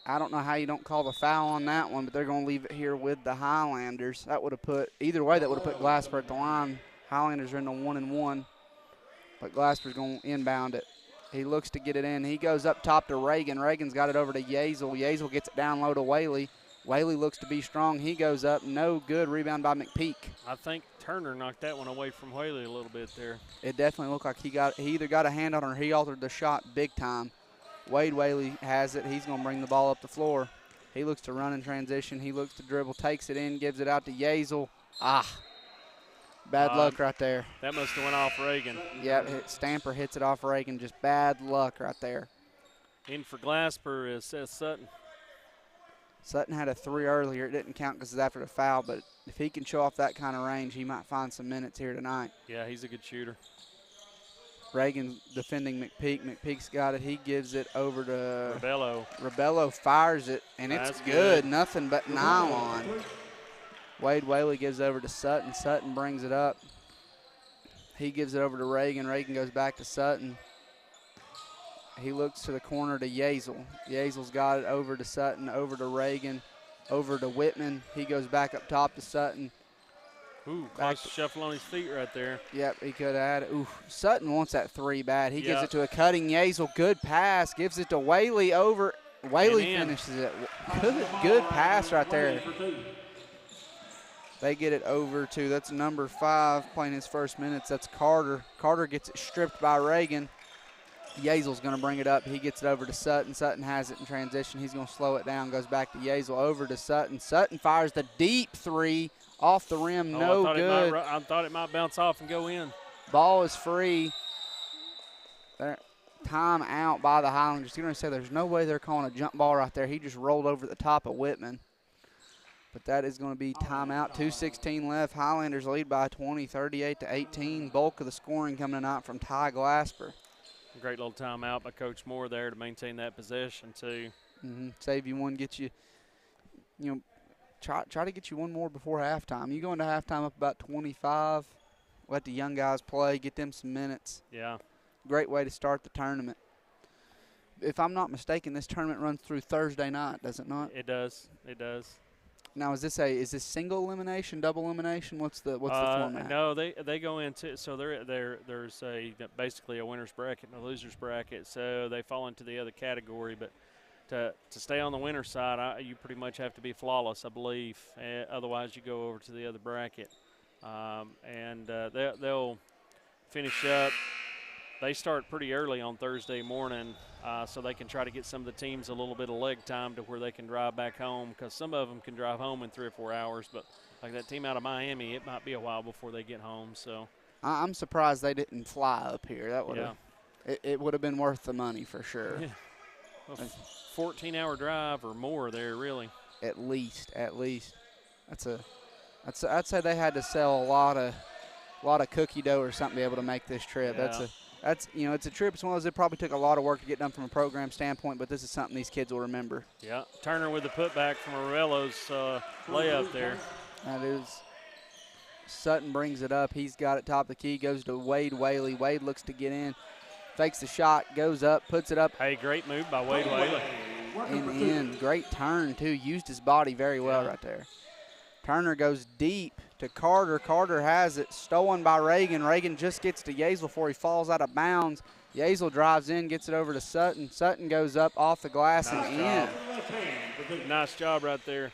I don't know how you don't call the foul on that one, but they're going to leave it here with the Highlanders. That would have put, either way, that would have put Glasper at the line. Highlanders are in the 1-and-1, but Glasper's going to inbound it. He looks to get it in. He goes up top to Reagan. Reagan's got it over to Yazel. Yazel gets it down low to Whaley. Whaley looks to be strong. He goes up. No good. Rebound by McPeak. I think Turner knocked that one away from Whaley a little bit there. It definitely looked like he either got a hand on it or he altered the shot big time. Wade Whaley has it. He's going to bring the ball up the floor. He looks to run in transition. He looks to dribble, takes it in, gives it out to Yazel. Bad luck right there. That must have went off Reagan. Yeah, Stamper hits it off Reagan. Just bad luck right there. In for Glasper is Seth Sutton. Sutton had a 3 earlier. It didn't count because it's after the foul, but if he can show off that kind of range, he might find some minutes here tonight. Yeah, he's a good shooter. Reagan defending McPeak. McPeak's got it. He gives it over to Rebello. Rebello fires it, and it's good. Nothing but nylon. Wade Whaley gives over to Sutton. Sutton brings it up. He gives it over to Reagan. Reagan goes back to Sutton. He looks to the corner to Yazel. Yazel's got it over to Sutton, over to Reagan, over to Whitman. He goes back up top to Sutton. Ooh, close shuffle on his feet right there. Yep, he could have had it. Ooh, Sutton wants that 3 bad. He gives it to a cutting Yazel. Good pass. Gives it to Whaley over. Whaley finishes it. Good pass right there. They get it over to, that's number 5 playing his first minutes. That's Carter. Carter gets it stripped by Reagan. Yazel's going to bring it up. He gets it over to Sutton. Sutton has it in transition. He's going to slow it down. Goes back to Yazel. Over to Sutton. Sutton fires the deep 3 off the rim. No good. I thought it might bounce off and go in. Ball is free. Time out by the Highlanders. You're going to say there's no way they're calling a jump ball right there. He just rolled over the top of Whitman. But that is going to be timeout. 2:16 left. Highlanders lead by 20, 38-18. Bulk of the scoring coming tonight from Ty Glasper. Great little timeout by Coach Moore there to maintain that possession too. Save you one, get you, try to get you one more before halftime. You go into halftime up about 25. Let the young guys play, get them some minutes. Yeah. Great way to start the tournament. If I'm not mistaken, this tournament runs through Thursday night, does it not? It does. It does. Now, is this single elimination, double elimination? What's the format? No, they go into, so there's basically a winner's bracket and a loser's bracket, so they fall into the other category. But to stay on the winner's side, you pretty much have to be flawless, I believe. Otherwise, you go over to the other bracket, and they'll finish up. They start pretty early on Thursday morning, so they can try to get some of the teams a little bit of leg time to where they can drive back home, because some of them can drive home in 3 or 4 hours. But like that team out of Miami, it might be a while before they get home. So I'm surprised they didn't fly up here. That would have it would have been worth the money for sure. Yeah. A 14-hour drive or more there, really. At least. I'd say they had to sell a lot of cookie dough or something to be able to make this trip. Yeah. It's a trip. It's one of those that probably took a lot of work to get done from a program standpoint, but this is something these kids will remember. Yeah, Turner with the putback from Morello's layup there. That is. Sutton brings it up. He's got it top of the key, goes to Wade Whaley. Wade looks to get in, fakes the shot, goes up, puts it up. Hey, great move by Wade Whaley. And great turn, too. Used his body very well right there. Turner goes deep to Carter. Carter has it, stolen by Reagan. Reagan just gets to Yazel before he falls out of bounds. Yazel drives in, gets it over to Sutton. Sutton goes up off the glass and in. Nice job right there.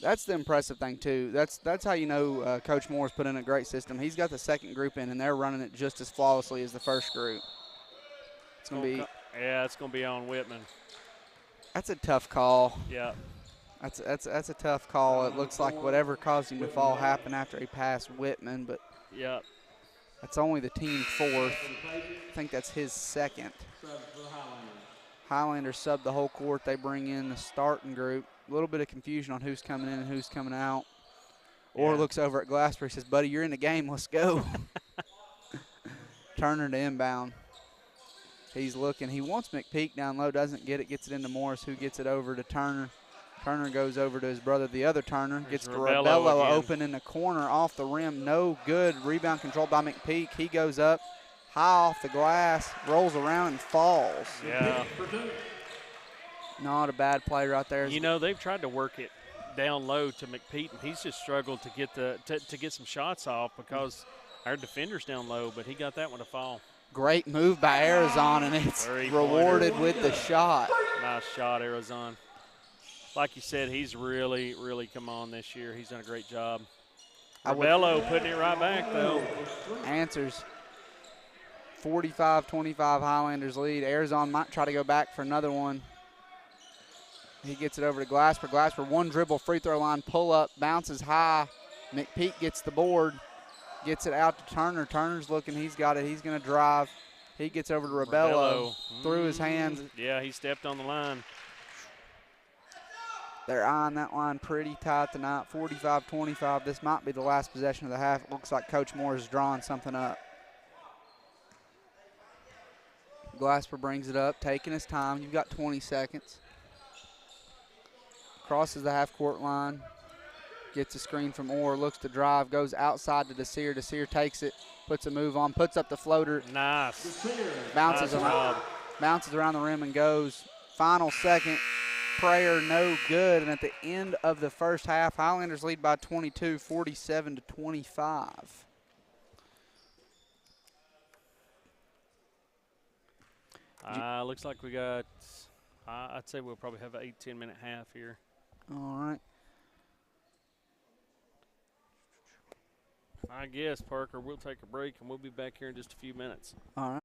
That's the impressive thing, too. That's how you know Coach Moore's put in a great system. He's got the second group in, and they're running it just as flawlessly as the first group. It's going to be. Yeah, it's going to be on Whitman. That's a tough call. Yeah. That's a tough call. It looks like whatever caused him to fall happened after he passed Whitman, but that's only the team 4th. I think that's his 2nd. Highlanders sub the whole court. They bring in the starting group. A little bit of confusion on who's coming in and who's coming out. Or looks over at Glasper. He says, buddy, you're in the game. Let's go. Turner to inbound. He's looking. He wants McPeak down low. Doesn't get it. Gets it into Morris, who gets it over to Turner. Turner goes over to his brother, the other Turner. Gets to Rebello open in the corner, off the rim. No good. Rebound controlled by McPeak. He goes up, high off the glass, rolls around and falls. Yeah. Not a bad play right there. You know, they've tried to work it down low to McPeak, and he's just struggled to get to get some shots off because our defender's down low, but he got that one to fall. Great move by Arizona, and it's rewarded with the shot. Nice shot, Arizona. like you said, he's really, really come on this year. He's done a great job. Rebello putting it right back, though. Answers. 45-25 Highlanders lead. Arizona might try to go back for another one. He gets it over to Glasper. Glasper, one dribble, free throw line, pull up, bounces high. McPeak gets the board, gets it out to Turner. Turner's looking, he's got it, he's going to drive. He gets over to Rebello. Through his hands. Yeah, he stepped on the line. They're eyeing that line pretty tight tonight, 45-25. This might be the last possession of the half. It looks like Coach Moore is drawing something up. Glasper brings it up, taking his time. You've got 20 seconds. Crosses the half-court line. Gets a screen from Orr, looks to drive, goes outside to Desir. Desir takes it, puts a move on, puts up the floater. Nice. Bounces around the rim and goes. Final second. Prayer no good. And at the end of the first half, Highlanders lead by 22, 47-25. Looks like we got, I'd say we'll probably have an 8-10 minute half here. All right. I guess, Parker, we'll take a break and we'll be back here in just a few minutes. All right.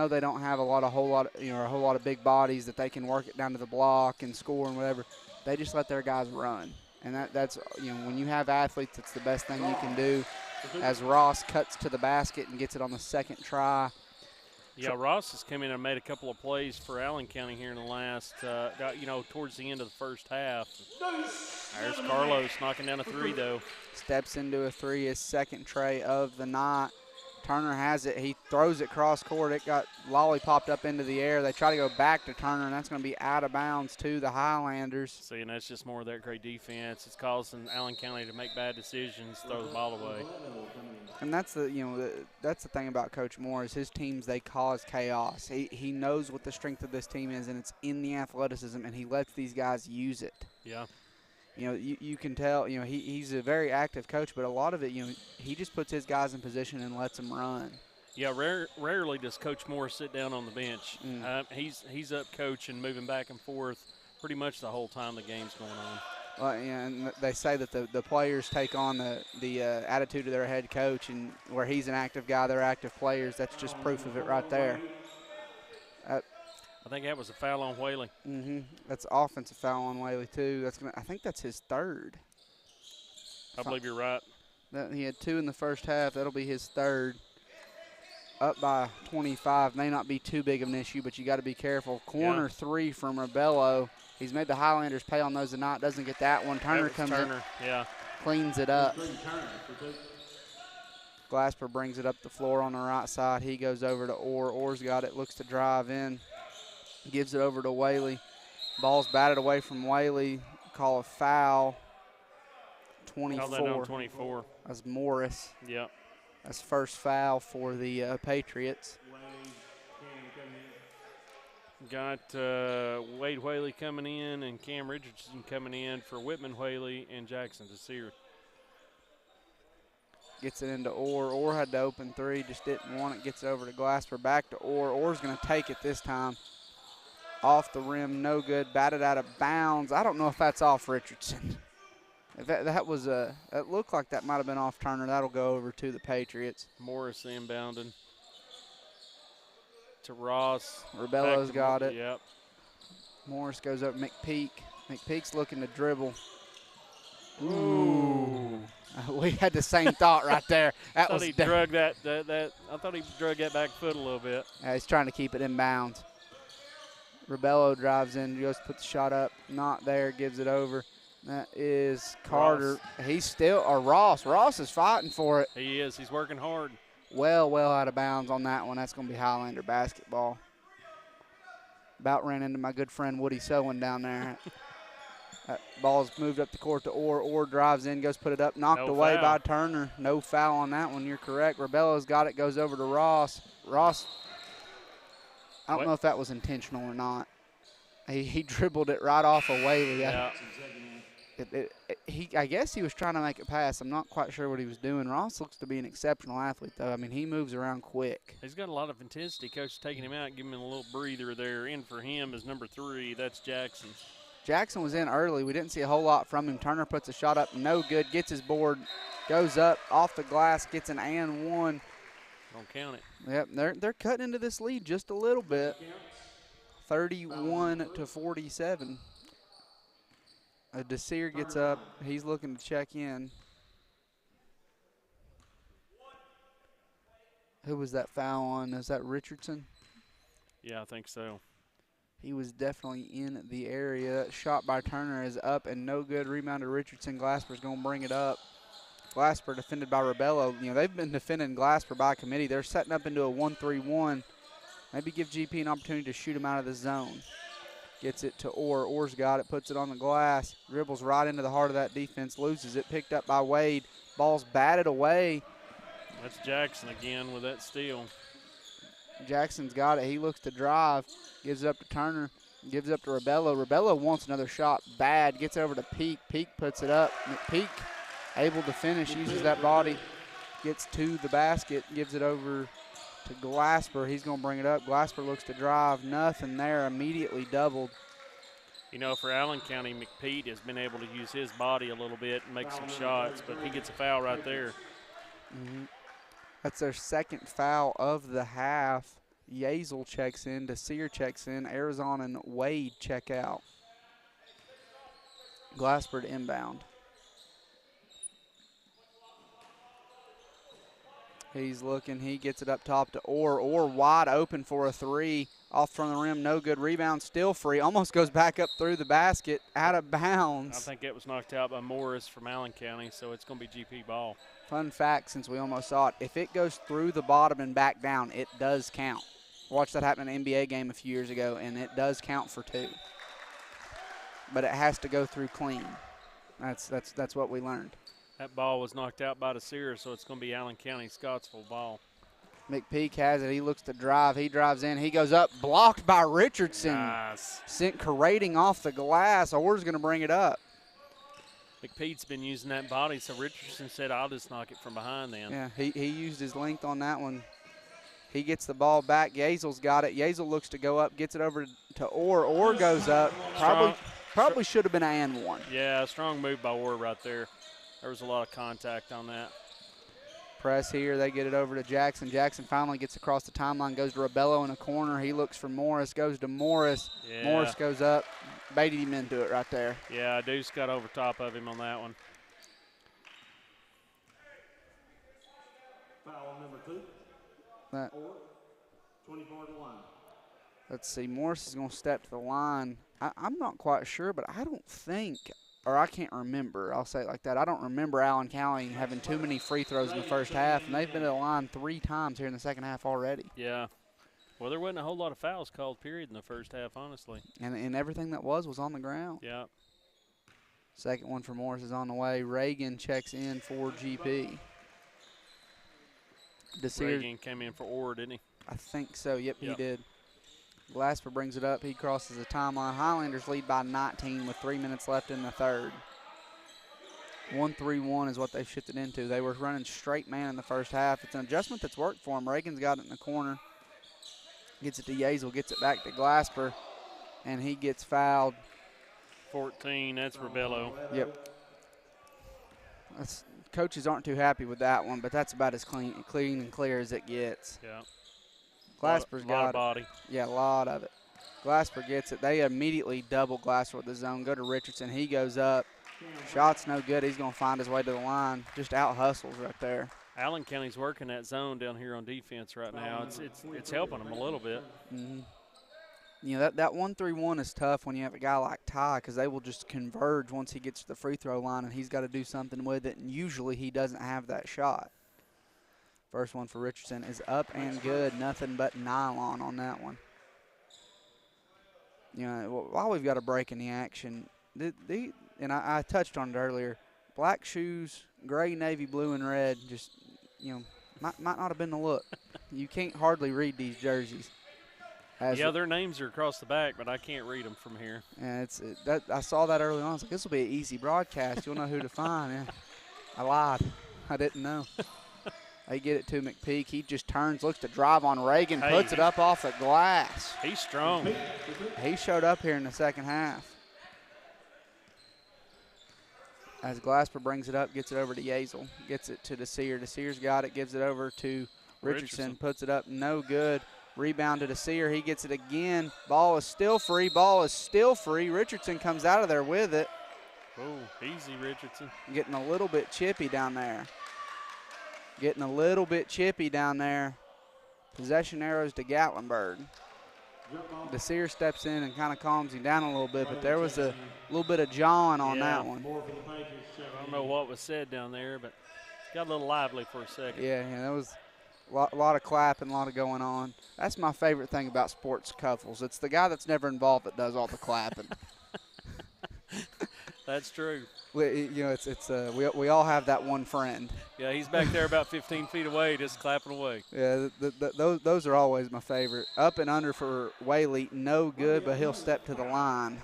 know they don't have a whole lot of big bodies that they can work it down to the block and score and whatever. They just let their guys run. And that's when you have athletes, it's the best thing you can do. As Ross cuts to the basket and gets it on the second try. Yeah, Ross has come in and made a couple of plays for Allen County here in the last, towards the end of the first half. There's Carlos knocking down a three, though. Steps into a three, his second tray of the night. Turner has it. He throws it cross court. It got lollipopped up into the air. They try to go back to Turner, and that's going to be out of bounds to the Highlanders. See, and that's just more of that great defense. It's causing Allen County to make bad decisions, throw the ball away. And that's that's the thing about Coach Moore is his teams, they cause chaos. He knows what the strength of this team is, and it's in the athleticism, and he lets these guys use it. Yeah. You can tell, he's a very active coach, but a lot of it, he just puts his guys in position and lets them run. Yeah, rarely does Coach Moore sit down on the bench. He's up coaching, moving back and forth pretty much the whole time the game's going on. Well, and they say that the players take on the attitude of their head coach, and where he's an active guy, they're active players. That's just proof of it right there. I think that was a foul on Whaley. That's offensive foul on Whaley too. I think that's his third. I believe you're right. He had 2 in the first half. That'll be his third. Up by 25. May not be too big of an issue, but you got to be careful. Corner 3 from Rebello. He's made the Highlanders pay on those tonight. Doesn't get that one. Turner comes in. Yeah. Cleans it up. Glasper brings it up the floor on the right side. He goes over to Orr. Orr's got it. Looks to drive in. Gives it over to Whaley. Ball's batted away from Whaley. Call a foul. 24. Call that on 24. That's Morris. Yep. That's first foul for the Patriots. Got Wade Whaley coming in and Cam Richardson coming in for Whitman Whaley and Jackson Desir. Gets it into Orr. Orr had to open 3, just didn't want it. Gets it over to Glasper. Back to Orr. Orr's going to take it this time. Off the rim, no good. Batted out of bounds. I don't know if that's off Richardson. That was it looked like that might have been off Turner. That'll go over to the Patriots. Morris inbounding to Ross. Rebello's got it. Yep. Morris goes up McPeak. McPeak's looking to dribble. Ooh. We had the same thought right there. I thought he drug that. I thought he drug that back foot a little bit. Yeah, he's trying to keep it in bounds. Rebello drives in, goes to put the shot up. Not there, gives it over. That is Carter. Ross. He's still, or Ross. Ross is fighting for it. He is. He's working hard. Well out of bounds on that one. That's going to be Highlander basketball. About ran into my good friend Woody Sowen down there. Ball's moved up the court to Orr. Orr drives in, goes put it up, knocked away by Turner. No foul on that one. You're correct. Rebello's got it, goes over to Ross. Ross, I don't know if that was intentional or not. He dribbled it right off of Whaley. Yeah. I guess he was trying to make it pass. I'm not quite sure what he was doing. Ross looks to be an exceptional athlete, though. I mean, he moves around quick. He's got a lot of intensity. Coach taking him out, giving him a little breather there. In for him is number 3. That's Jackson. Jackson was in early. We didn't see a whole lot from him. Turner puts a shot up, no good. Gets his board, goes up off the glass, gets an and one. Don't count it. Yep, they're cutting into this lead just a little bit. 31-47. Desir gets up. He's looking to check in. Who was that foul on? Is that Richardson? Yeah, I think so. He was definitely in the area. That shot by Turner is up and no good. Rebound to Richardson. Glasper's going to bring it up. Glasper defended by Rebello. You know, they've been defending Glasper by committee. They're setting up into a 1-3-1. Maybe give GP an opportunity to shoot him out of the zone. Gets it to Orr. Orr's got it, puts it on the glass. Dribbles right into the heart of that defense, loses it. Picked up by Wade. Ball's batted away. That's Jackson again with that steal. Jackson's got it. He looks to drive. Gives it up to Turner. Gives it up to Rebello. Rebello wants another shot. Bad. Gets over to Peak. Peak puts it up. McPeak able to finish. Uses that body. Gets to the basket. Gives it over to Glasper. He's going to bring it up. Glasper looks to drive. Nothing there. Immediately doubled. You know, for Allen County, McPeak has been able to use his body a little bit and make some shots, but he gets a foul right there. That's their second foul of the half. Yazel checks in. Desir checks in. Arizona and Wade check out. Glassford inbound. He's looking. He gets it up top to Orr. Orr wide open for a three. Off from the rim. No good. Rebound still free. Almost goes back up through the basket. Out of bounds. I think it was knocked out by Morris from Allen County, so it's going to be GP ball. Fun fact, since we almost saw it, if it goes through the bottom and back down, it does count. Watched that happen in an NBA game a few years ago, and it does count for 2. But it has to go through clean. That's what we learned. That ball was knocked out by the Sears, so it's going to be Allen County Scottsville ball. McPeak has it. He looks to drive. He drives in. He goes up. Blocked by Richardson. Nice. Sent corrading off the glass. Orr's going to bring it up. McPete's been using that body, so Richardson said, I'll just knock it from behind then. Yeah, he used his length on that one. He gets the ball back. Yazel's got it. Yazel looks to go up, gets it over to Orr. Orr goes up. Probably should have been an and one. Yeah, strong move by Orr right there. There was a lot of contact on that. Press here. They get it over to Jackson. Jackson finally gets across the timeline, goes to Rebello in the corner. He looks for Morris, goes to Morris. Yeah. Morris goes up. Baited him into it right there. Yeah, Deuce got over top of him on that one. Foul number 2. That, 24 to 1. let's see. Morris is going to step to the line. I'm not quite sure, but I don't think, or I can't remember. I'll say it like that. I don't remember Allen County having too many free throws in the first half, and they've been to the line 3 times here in the second half already. Yeah. Well, there wasn't a whole lot of fouls called, period, in the first half, honestly. And everything that was on the ground. Yeah. Second one for Morris is on the way. Reagan checks in for GP. Reagan came in for Orr, didn't he? I think so. Yep, he did. Glasper brings it up. He crosses the timeline. Highlanders lead by 19 with 3 minutes left in the third. 1-3-1 is what they shifted into. They were running straight man in the first half. It's an adjustment that's worked for them. Reagan's got it in the corner. Gets it to Yazel, gets it back to Glasper, and he gets fouled. 14, that's Rebello. Yep. Coaches aren't too happy with that one, but that's about as clean and clear as it gets. Yeah. Glasper's got of body. Yeah, a lot of it. Glasper gets it. They immediately double Glasper with the zone. Go to Richardson. He goes up. Shot's no good. He's going to find his way to the line. Just out hustles right there. Allen County's working that zone down here on defense right now. It's helping them a little bit. Mm-hmm. You know, that 1-3-1 is tough when you have a guy like Ty, because they will just converge once he gets to the free throw line, and he's got to do something with it, and usually he doesn't have that shot. First one for Richardson is up and good. Nothing but nylon on that one. You know, while we've got a break in the action, and I touched on it earlier, black shoes, gray, navy, blue, and red, just, you know, might not have been the look. You can't hardly read these jerseys. Yeah, their names are across the back, but I can't read them from here. And I saw that early on. I was like, this will be an easy broadcast. You'll know who to find. And I lied. I didn't know. They get it to McPeak. He just turns, looks to drive on Reagan, puts it up off the glass. He's strong. He showed up here in the second half. As Glasper brings it up, gets it over to Yazel. Gets it to Desir. Desir's got it, gives it over to Richardson. Puts it up, no good. Rebound to Desir. He gets it again. Ball is still free. Richardson comes out of there with it. Oh, easy, Richardson. Getting a little bit chippy down there. Possession arrows to Gatlinburg. Desir steps in and kind of calms him down a little bit, but there was a little bit of jawing on that one. I don't know what was said down there, but got a little lively for a second. Yeah, that was a lot of clapping, a lot of going on. That's my favorite thing about sports couples. It's the guy that's never involved that does all the clapping. That's true. We all have that one friend. Yeah, he's back there about 15 feet away, just clapping away. Yeah, those are always my favorite. Up and under for Whaley, no good, but he'll step to the line.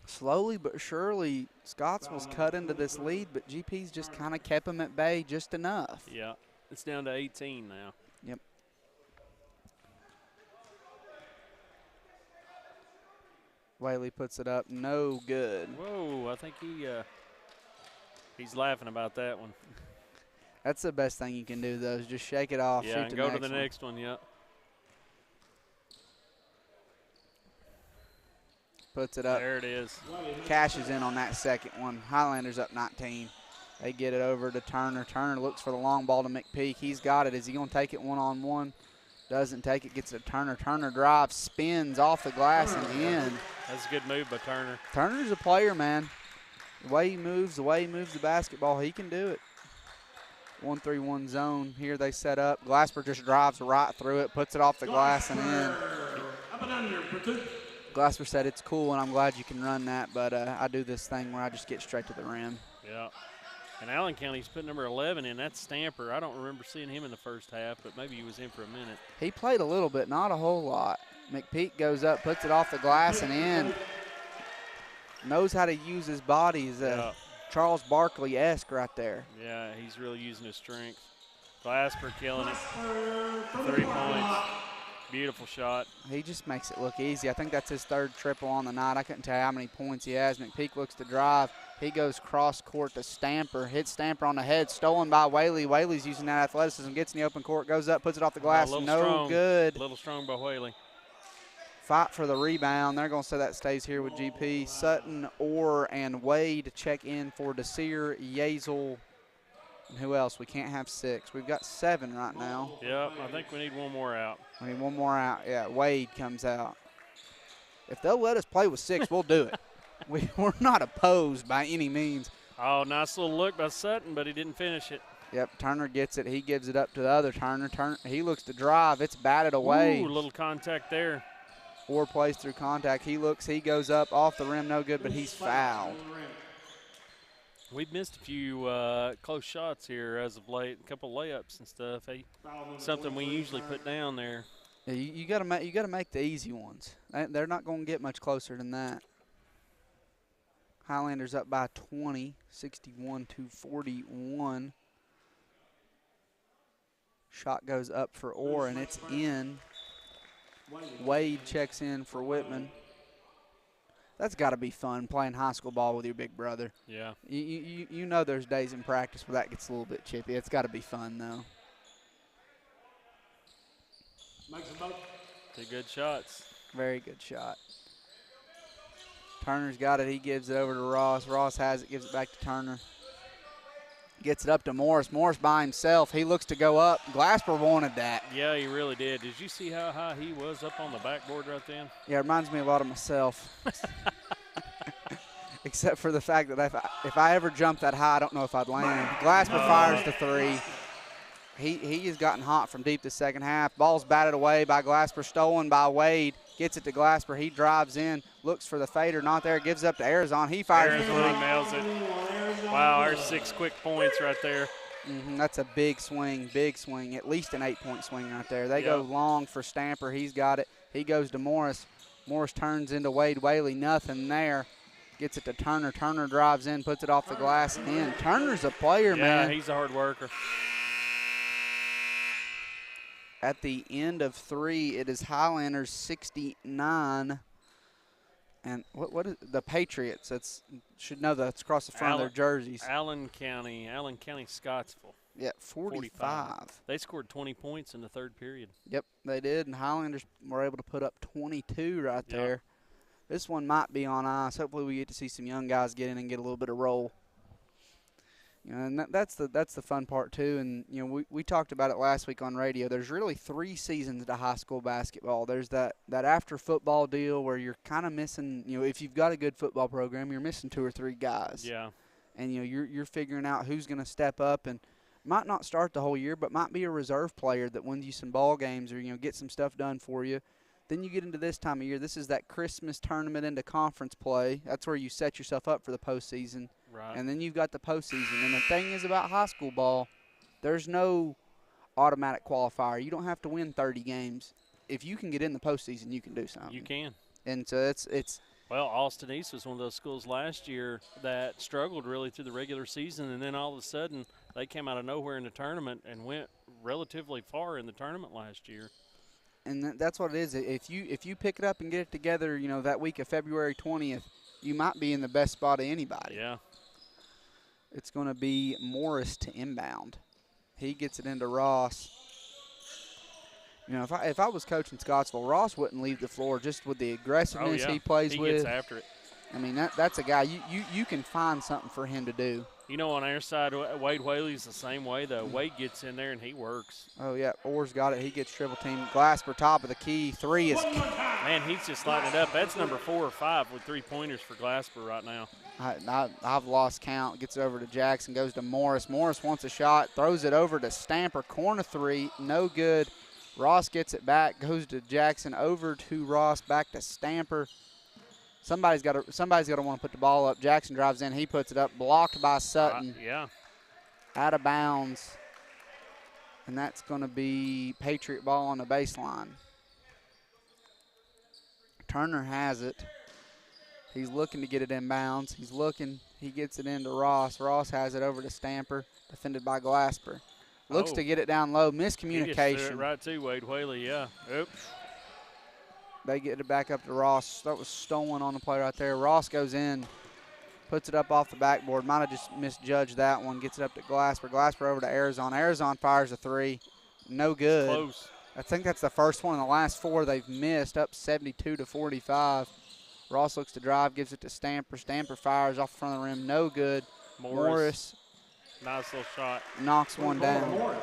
Slowly but surely, Scottsville's cut into this lead, but GP's just kind of kept them at bay just enough. Yeah, it's down to 18 now. Yep. Whaley puts it up, no good. Whoa, I think he's laughing about that one. That's the best thing you can do, though, is just shake it off. Yeah, shoot and the go next to the one. next one, yep. Puts it up. There it is. Cashes in on that second one. Highlanders up 19. They get it over to Turner. Turner looks for the long ball to McPeak. He's got it. Is he going to take it one-on-one? Doesn't take it. Gets it to Turner. Turner drives, spins off the glass and in. That's a good move by Turner. Turner's a player, man. The way he moves the basketball, he can do it. 1-3-1 zone. Here they set up. Glasper just drives right through it, puts it off the glass and in. Glasper said it's cool, and I'm glad you can run that, but I do this thing where I just get straight to the rim. Yeah. And Allen County's put number 11 in. That's Stamper. I don't remember seeing him in the first half, but maybe he was in for a minute. He played a little bit, not a whole lot. McPeak goes up, puts it off the glass and in. Knows how to use his body. He's Charles Barkley-esque right there. Yeah, he's really using his strength. Glasper killing it. 3 points. Beautiful shot. He just makes it look easy. I think that's his third triple on the night. I couldn't tell you how many points he has. McPeak looks to drive. He goes cross court to Stamper. Hits Stamper on the head. Stolen by Whaley. Whaley's using that athleticism. Gets in the open court. Goes up. Puts it off the glass. No good. A little strong by Whaley. Fight for the rebound. They're going to say that stays here with GP. Sutton, Orr, and Wade check in for Desir, Yazel, and who else? We can't have 6. We've got 7 right now. Yep, I think we need one more out. We need one more out. Yeah, Wade comes out. If they'll let us play with 6, we'll do it. We're not opposed by any means. Oh, nice little look by Sutton, but he didn't finish it. Yep, Turner gets it. He gives it up to the other Turner. He looks to drive. It's batted away. Ooh, little contact there. Orr plays through contact. He looks. He goes up off the rim. No good, but he's fouled. We've missed a few close shots here as of late. A couple layups and stuff. Hey, something we usually put down there. Yeah, you got to make the easy ones. They're not going to get much closer than that. Highlanders up by 20, 61-41. Shot goes up for Orr, and it's in. Wade checks in for Whitman. That's got to be fun, playing high school ball with your big brother. Yeah. You know there's days in practice where that gets a little bit chippy. It's got to be fun, though. Two good shots. Very good shot. Turner's got it. He gives it over to Ross. Ross has it, gives it back to Turner. Gets it up to Morris. Morris by himself. He looks to go up. Glasper wanted that. Yeah, he really did. Did you see how high he was up on the backboard right then? Yeah, it reminds me a lot of myself. Except for the fact that if I ever jump that high, I don't know if I'd land. Glasper fires the 3. He has gotten hot from deep the second half. Ball's batted away by Glasper, stolen by Wade. Gets it to Glasper. He drives in, looks for the fader, not there. Gives up to Arizon. He fires the 3. Nails it. Wow, there's 6 quick points right there. That's a big swing, at least an 8-point swing right there. They go long for Stamper. He's got it. He goes to Morris. Morris turns into Wade Whaley. Nothing there. Gets it to Turner. Turner drives in, puts it off the glass and in. Turner's a player, man. Yeah, he's a hard worker. At the end of 3, it is Highlanders 69. And what is the Patriots? Should know that's across the front of their jerseys. Allen County Scottsville. Yeah, 45. They scored 20 points in the third period. Yep, they did, and Highlanders were able to put up 22 right there. This one might be on ice. Hopefully we get to see some young guys get in and get a little bit of roll. And that's the fun part too. And we talked about it last week on radio. There's really 3 seasons to high school basketball. There's that after football deal where you're kind of missing. If you've got a good football program, you're missing 2 or 3 guys. Yeah. And you're figuring out who's going to step up and might not start the whole year, but might be a reserve player that wins you some ball games or get some stuff done for you. Then you get into this time of year. This is that Christmas tournament into conference play. That's where you set yourself up for the postseason. Right. And then you've got the postseason. And the thing is about high school ball, there's no automatic qualifier. You don't have to win 30 games. If you can get in the postseason, you can do something. You can. And so it's well, Austin East was one of those schools last year that struggled really through the regular season, and then all of a sudden they came out of nowhere in the tournament and went relatively far in the tournament last year. And that's what it is. If you pick it up and get it together, that week of February 20th, you might be in the best spot of anybody. Yeah. It's going to be Morris to inbound. He gets it into Ross. You know, if I was coaching Scottsville, Ross wouldn't leave the floor just with the aggressiveness he plays with. He gets after it. I mean, that's a guy you can find something for him to do. You know, on our side, Wade Whaley's the same way, though. Wade gets in there and he works. Oh, yeah. Orr's got it. He gets triple team. Glasper, top of the key. 3 is. Man, he's just lighting it up. That's number 4 or 5 with 3-pointers for Glasper right now. I've lost count. Gets it over to Jackson. Goes to Morris. Morris wants a shot. Throws it over to Stamper. Corner 3. No good. Ross gets it back. Goes to Jackson. Over to Ross. Back to Stamper. Somebody's got to want to put the ball up. Jackson drives in. He puts it up. Blocked by Sutton. Yeah. Out of bounds. And that's going to be Patriot ball on the baseline. Turner has it. He's looking to get it in bounds. He's looking. He gets it into Ross. Ross has it over to Stamper. Defended by Glasper. Looks to get it down low. Miscommunication. He just threw it right to Wade Whaley, yeah. Oops. They get it back up to Ross. That was stolen on the play right there. Ross goes in, puts it up off the backboard. Might have just misjudged that one. Gets it up to Glasper. Glasper over to Arizon. Arizon fires a 3. No good. Close. I think that's the first one in the last 4 they've missed, up 72-45. Ross looks to drive, gives it to Stamper. Stamper fires off the front of the rim. No good. Morris. Nice little shot. Knocks one down.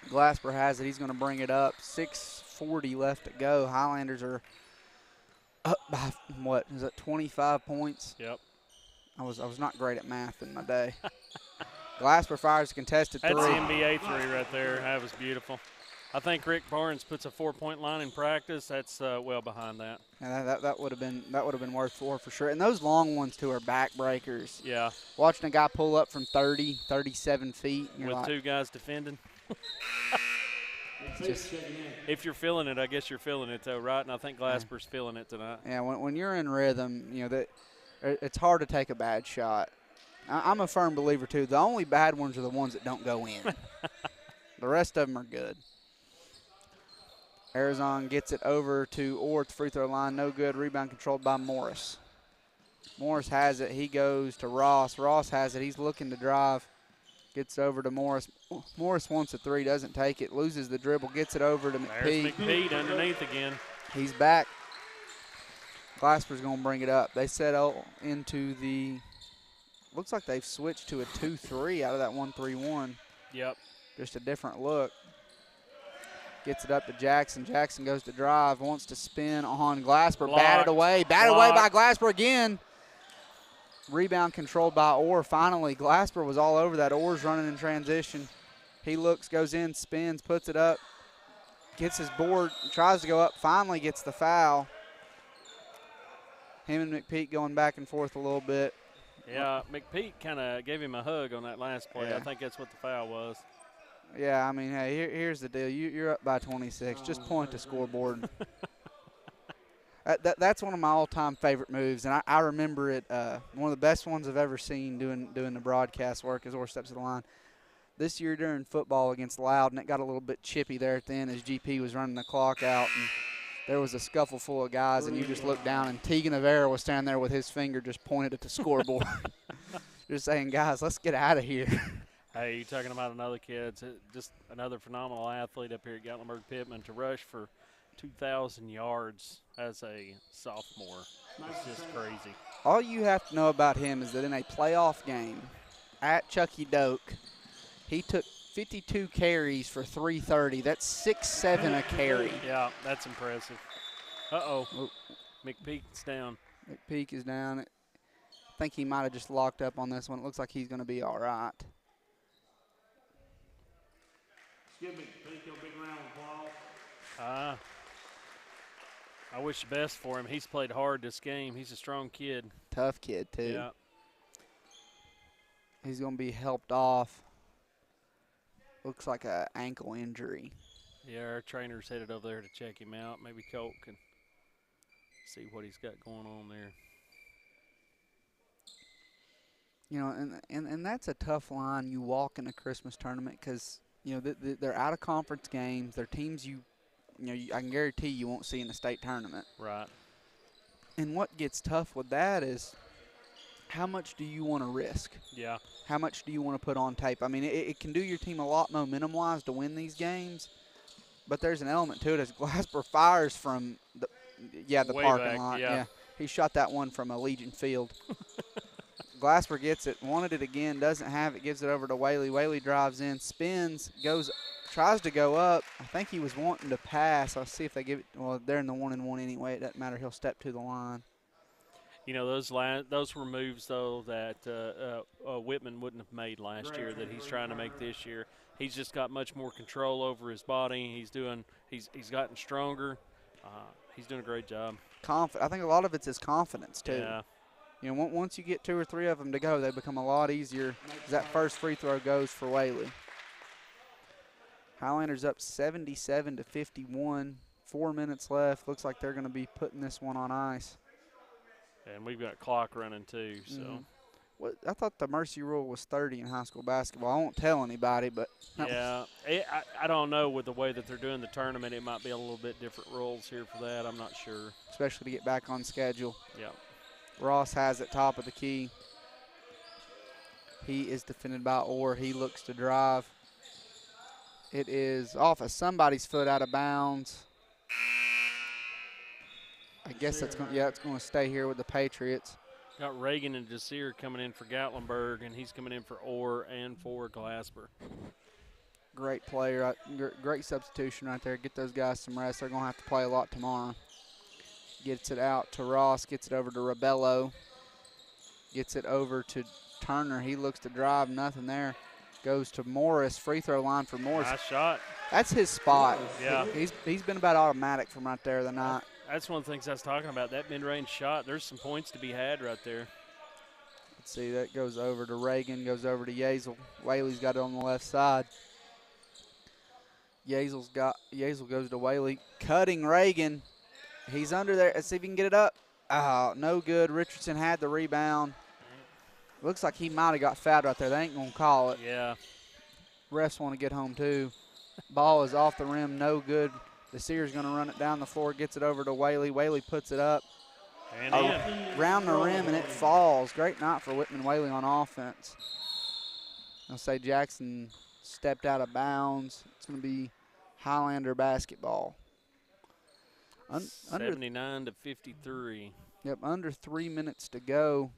Glasper has it. He's going to bring it up. 6:40 left to go. Highlanders are up by, what, is that 25 points? Yep. I was not great at math in my day. Glasper fires a contested 3. That's the NBA 3 right there. That was beautiful. I think Rick Barnes puts a 4-point line in practice. That's well behind that. Yeah, that would have been worth 4 for sure. And those long ones too are backbreakers. Yeah. Watching a guy pull up from 30, 37 feet. With like, 2 guys defending. If you're feeling it, I guess you're feeling it though, right? And I think Glasper's feeling it tonight. Yeah, when you're in rhythm, you know that it's hard to take a bad shot. I'm a firm believer too. The only bad ones are the ones that don't go in. The rest of them are good. Arizon gets it over to Orr at the free throw line. No good. Rebound controlled by Morris. Morris has it. He goes to Ross. Ross has it. He's looking to drive. Gets over to Morris. Morris wants a 3, doesn't take it. Loses the dribble. Gets it over to McPeak. There's McPeak underneath again. He's back. Glasper's going to bring it up. They settle into the – looks like they've switched to a 2-3 out of that 1-3-1. Yep. Just a different look. Gets it up to Jackson. Jackson goes to drive, wants to spin on Glasper. Blocked. Batted away. Batted away by Glasper again. Rebound controlled by Orr. Finally, Glasper was all over that. Orr's running in transition. He looks, goes in, spins, puts it up. Gets his board, tries to go up, finally gets the foul. Him and McPeak going back and forth a little bit. Yeah, McPeak kind of gave him a hug on that last play. Yeah. I think that's what the foul was. Yeah, I mean, hey, here's the deal. You're up by 26. Just point at the scoreboard. That's one of my all-time favorite moves, and I remember it. One of the best ones I've ever seen doing the broadcast work as Orr steps to the line. This year during football against Loudon, it got a little bit chippy there at the end as GP was running the clock out, and there was a scuffle full of guys, and you just looked down, and Tegan Avera was standing there with his finger just pointed at the scoreboard, just saying, guys, let's get out of here. Hey, you're talking about another kid, just another phenomenal athlete up here at Gatlinburg-Pittman to rush for 2,000 yards as a sophomore. It's just crazy. All you have to know about him is that in a playoff game at Chucky Doak, he took 52 carries for 330. That's 6-7 a carry. Yeah, that's impressive. Uh-oh. McPeak's down. McPeak is down. I think he might have just locked up on this one. It looks like he's going to be all right. Give McPeak a big round of applause. I wish the best for him. He's played hard this game. He's a strong kid. Tough kid, too. Yeah. He's going to be helped off. Looks like an ankle injury. Yeah, our trainer's headed over there to check him out. Maybe Colt can see what he's got going on there. You know, and that's a tough line you walk in a Christmas tournament because, you know, they're out of conference games. They're teams I can guarantee you won't see in the state tournament. Right. And what gets tough with that is how much do you want to risk? Yeah. How much do you want to put on tape? I mean, it can do your team a lot momentum-wise to win these games, but there's an element to it as Glasper fires from the Way parking back, lot. yeah. He shot that one from Allegiant Field. Glasper gets it, wanted it again, doesn't have it, gives it over to Whaley. Whaley drives in, spins, tries to go up. I think he was wanting to pass. I'll see if they give it. Well, they're in the 1-and-1 anyway. It doesn't matter. He'll step to the line. You know, those were moves, though, that Whitman wouldn't have made last year that he's trying to make this year. He's just got much more control over his body. He's gotten stronger. He's doing a great job. I think a lot of it's his confidence, too. Yeah. You know, once you get 2 or 3 of them to go, they become a lot easier. That first free throw goes for Whaley. Highlanders up 77-51. 4 minutes left. Looks like they're going to be putting this one on ice. And we've got clock running, too. So. I thought the mercy rule was 30 in high school basketball. I won't tell anybody, but. Yeah. I don't know with the way that they're doing the tournament. It might be a little bit different rules here for that. I'm not sure. Especially to get back on schedule. Yeah. Ross has it top of the key. He is defended by Orr. He looks to drive. It is off of somebody's foot out of bounds. I guess it's going to stay here with the Patriots. Got Reagan and Desir coming in for Gatlinburg, and he's coming in for Orr and for Glasper. Great player. Great substitution right there. Get those guys some rest. They're going to have to play a lot tomorrow. Gets it out to Ross. Gets it over to Rebello. Gets it over to Turner. He looks to drive. Nothing there. Goes to Morris. Free throw line for Morris. Nice shot. That's his spot. Yeah. He's been about automatic from right there tonight. That's one of the things I was talking about, that mid-range shot. There's some points to be had right there. Let's see, that goes over to Reagan, goes over to Yazel. Whaley's got it on the left side. Yazel goes to Whaley, cutting Reagan. He's under there. Let's see if he can get it up. Oh, no good. Richardson had the rebound. Looks like he might have got fouled right there. They ain't going to call it. Yeah. Refs want to get home too. Ball is off the rim, no good. Desir's going to run it down the floor, gets it over to Whaley. Whaley puts it up. And round the rim, and it falls. Great night for Whitman Whaley on offense. I'll say Jackson stepped out of bounds. It's going to be Highlander basketball. 79-53. Yep, under 3 minutes to go.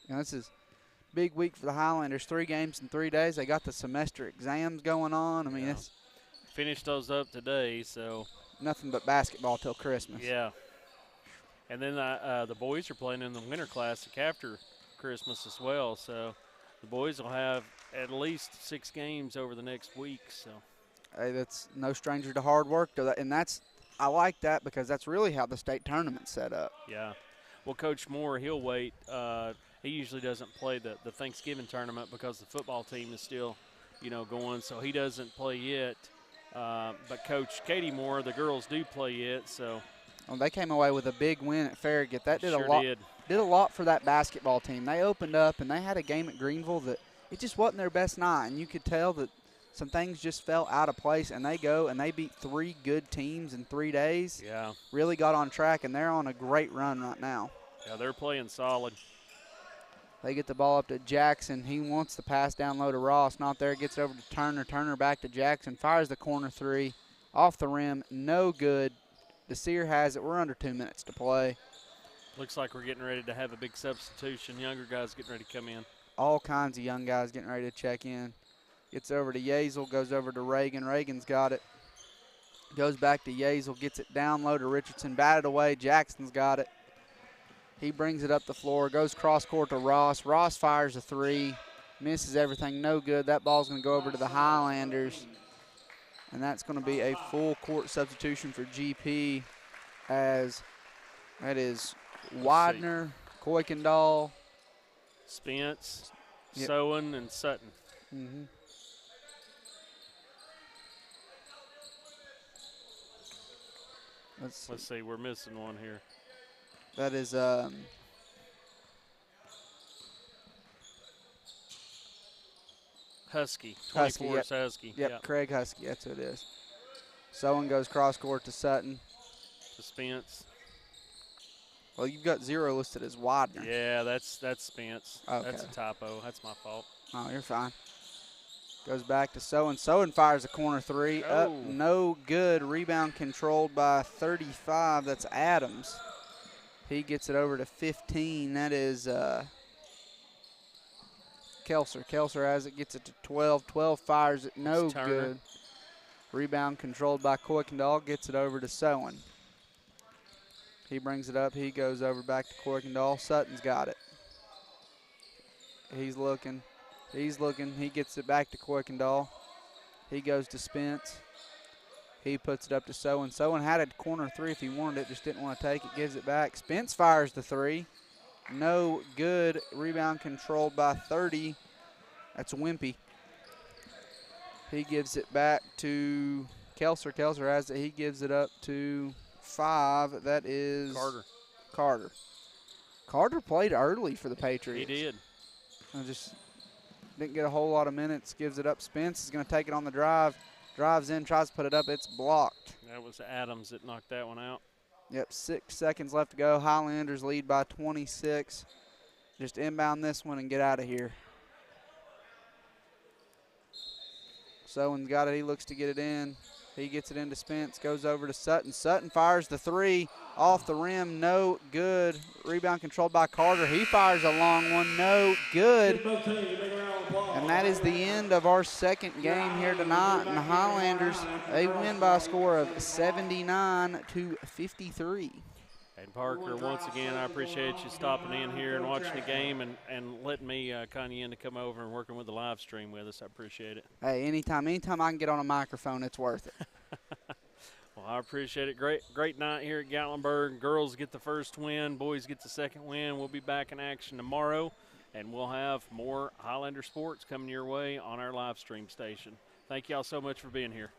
And this is a big week for the Highlanders. 3 games in 3 days. They got the semester exams going on. I mean, it's finished those up today, so nothing but basketball till Christmas. Yeah. And then the boys are playing in the Winter Classic after Christmas as well, so the boys will have at least 6 games over the next week. So, hey, that's no stranger to hard work, and I like that because that's really how the state tournament's set up. Yeah. Well, Coach Moore, he'll wait. He usually doesn't play the Thanksgiving tournament because the football team is still, going, so he doesn't play yet. But Coach Katie Moore, the girls do play it, so. Well, they came away with a big win at Farragut. That did sure a lot. Did a lot for that basketball team. They opened up and they had a game at Greenville that it just wasn't their best night, and you could tell that some things just fell out of place. And they go and they beat 3 good teams in 3 days. Yeah. Really got on track, and they're on a great run right now. Yeah, they're playing solid. They get the ball up to Jackson. He wants the pass down low to Ross. Not there. Gets it over to Turner. Turner back to Jackson. Fires the corner 3. Off the rim. No good. Desir has it. We're under 2 minutes to play. Looks like we're getting ready to have a big substitution. Younger guys getting ready to come in. All kinds of young guys getting ready to check in. Gets over to Yazel. Goes over to Reagan. Reagan's got it. Goes back to Yazel. Gets it down low to Richardson. Batted away. Jackson's got it. He brings it up the floor, goes cross court to Ross. Ross fires a 3, misses everything, no good. That ball's going to go over to the Highlanders, and that's going to be a full court substitution for GP, as that is Widener, Kuykendall, Spence, Yep. Sowen, and Sutton. Mm-hmm. Let's see, we're missing one here. That is Husky. 24 is Husky. Yep, Craig Husky, that's who it is. Sowen goes cross court to Sutton. To Spence. Well, you've got 0 listed as Widener. Yeah, that's Spence. Okay. That's a typo. That's my fault. Oh, you're fine. Goes back to Sowen. Sowen fires a corner 3. Oh. Up, no good. Rebound controlled by 35. That's Adams. He gets it over to 15. That is Kelser. Kelser has it, gets it to 12. 12 fires it, no good. Rebound controlled by Kuykendall, gets it over to Sowen. He brings it up. He goes over back to Kuykendall. Sutton's got it. He's looking. He's looking. He gets it back to Kuykendall. He goes to Spence. He puts it up to Sowen. Sowen had a corner 3 if he wanted it, just didn't want to take it. Gives it back. Spence fires the 3. No good. Rebound controlled by 30. That's Wimpy. He gives it back to Kelser. Kelser has it. He gives it up to 5. That is Carter. Carter played early for the Patriots. He did. And just didn't get a whole lot of minutes. Gives it up. Spence is going to take it on the drive. Drives in, tries to put it up. It's blocked. That was Adams that knocked that one out. Yep, 6 seconds left to go. Highlanders lead by 26. Just inbound this one and get out of here. Sowen's got it. He looks to get it in. He gets it into Spence, goes over to Sutton. Sutton fires the 3 off the rim, no good. Rebound controlled by Carter. He fires a long one, no good. And that is the end of our second game here tonight. And the Highlanders, they win by a score of 79-53. And Parker, once again, I appreciate you stopping in here and watching the game and letting me con you in to come over and working with the live stream with us. I appreciate it. Hey, anytime I can get on a microphone, it's worth it. Well, I appreciate it. Great night here at Gatlinburg. Girls get the first win. Boys get the second win. We'll be back in action tomorrow, and we'll have more Highlander sports coming your way on our live stream station. Thank you all so much for being here.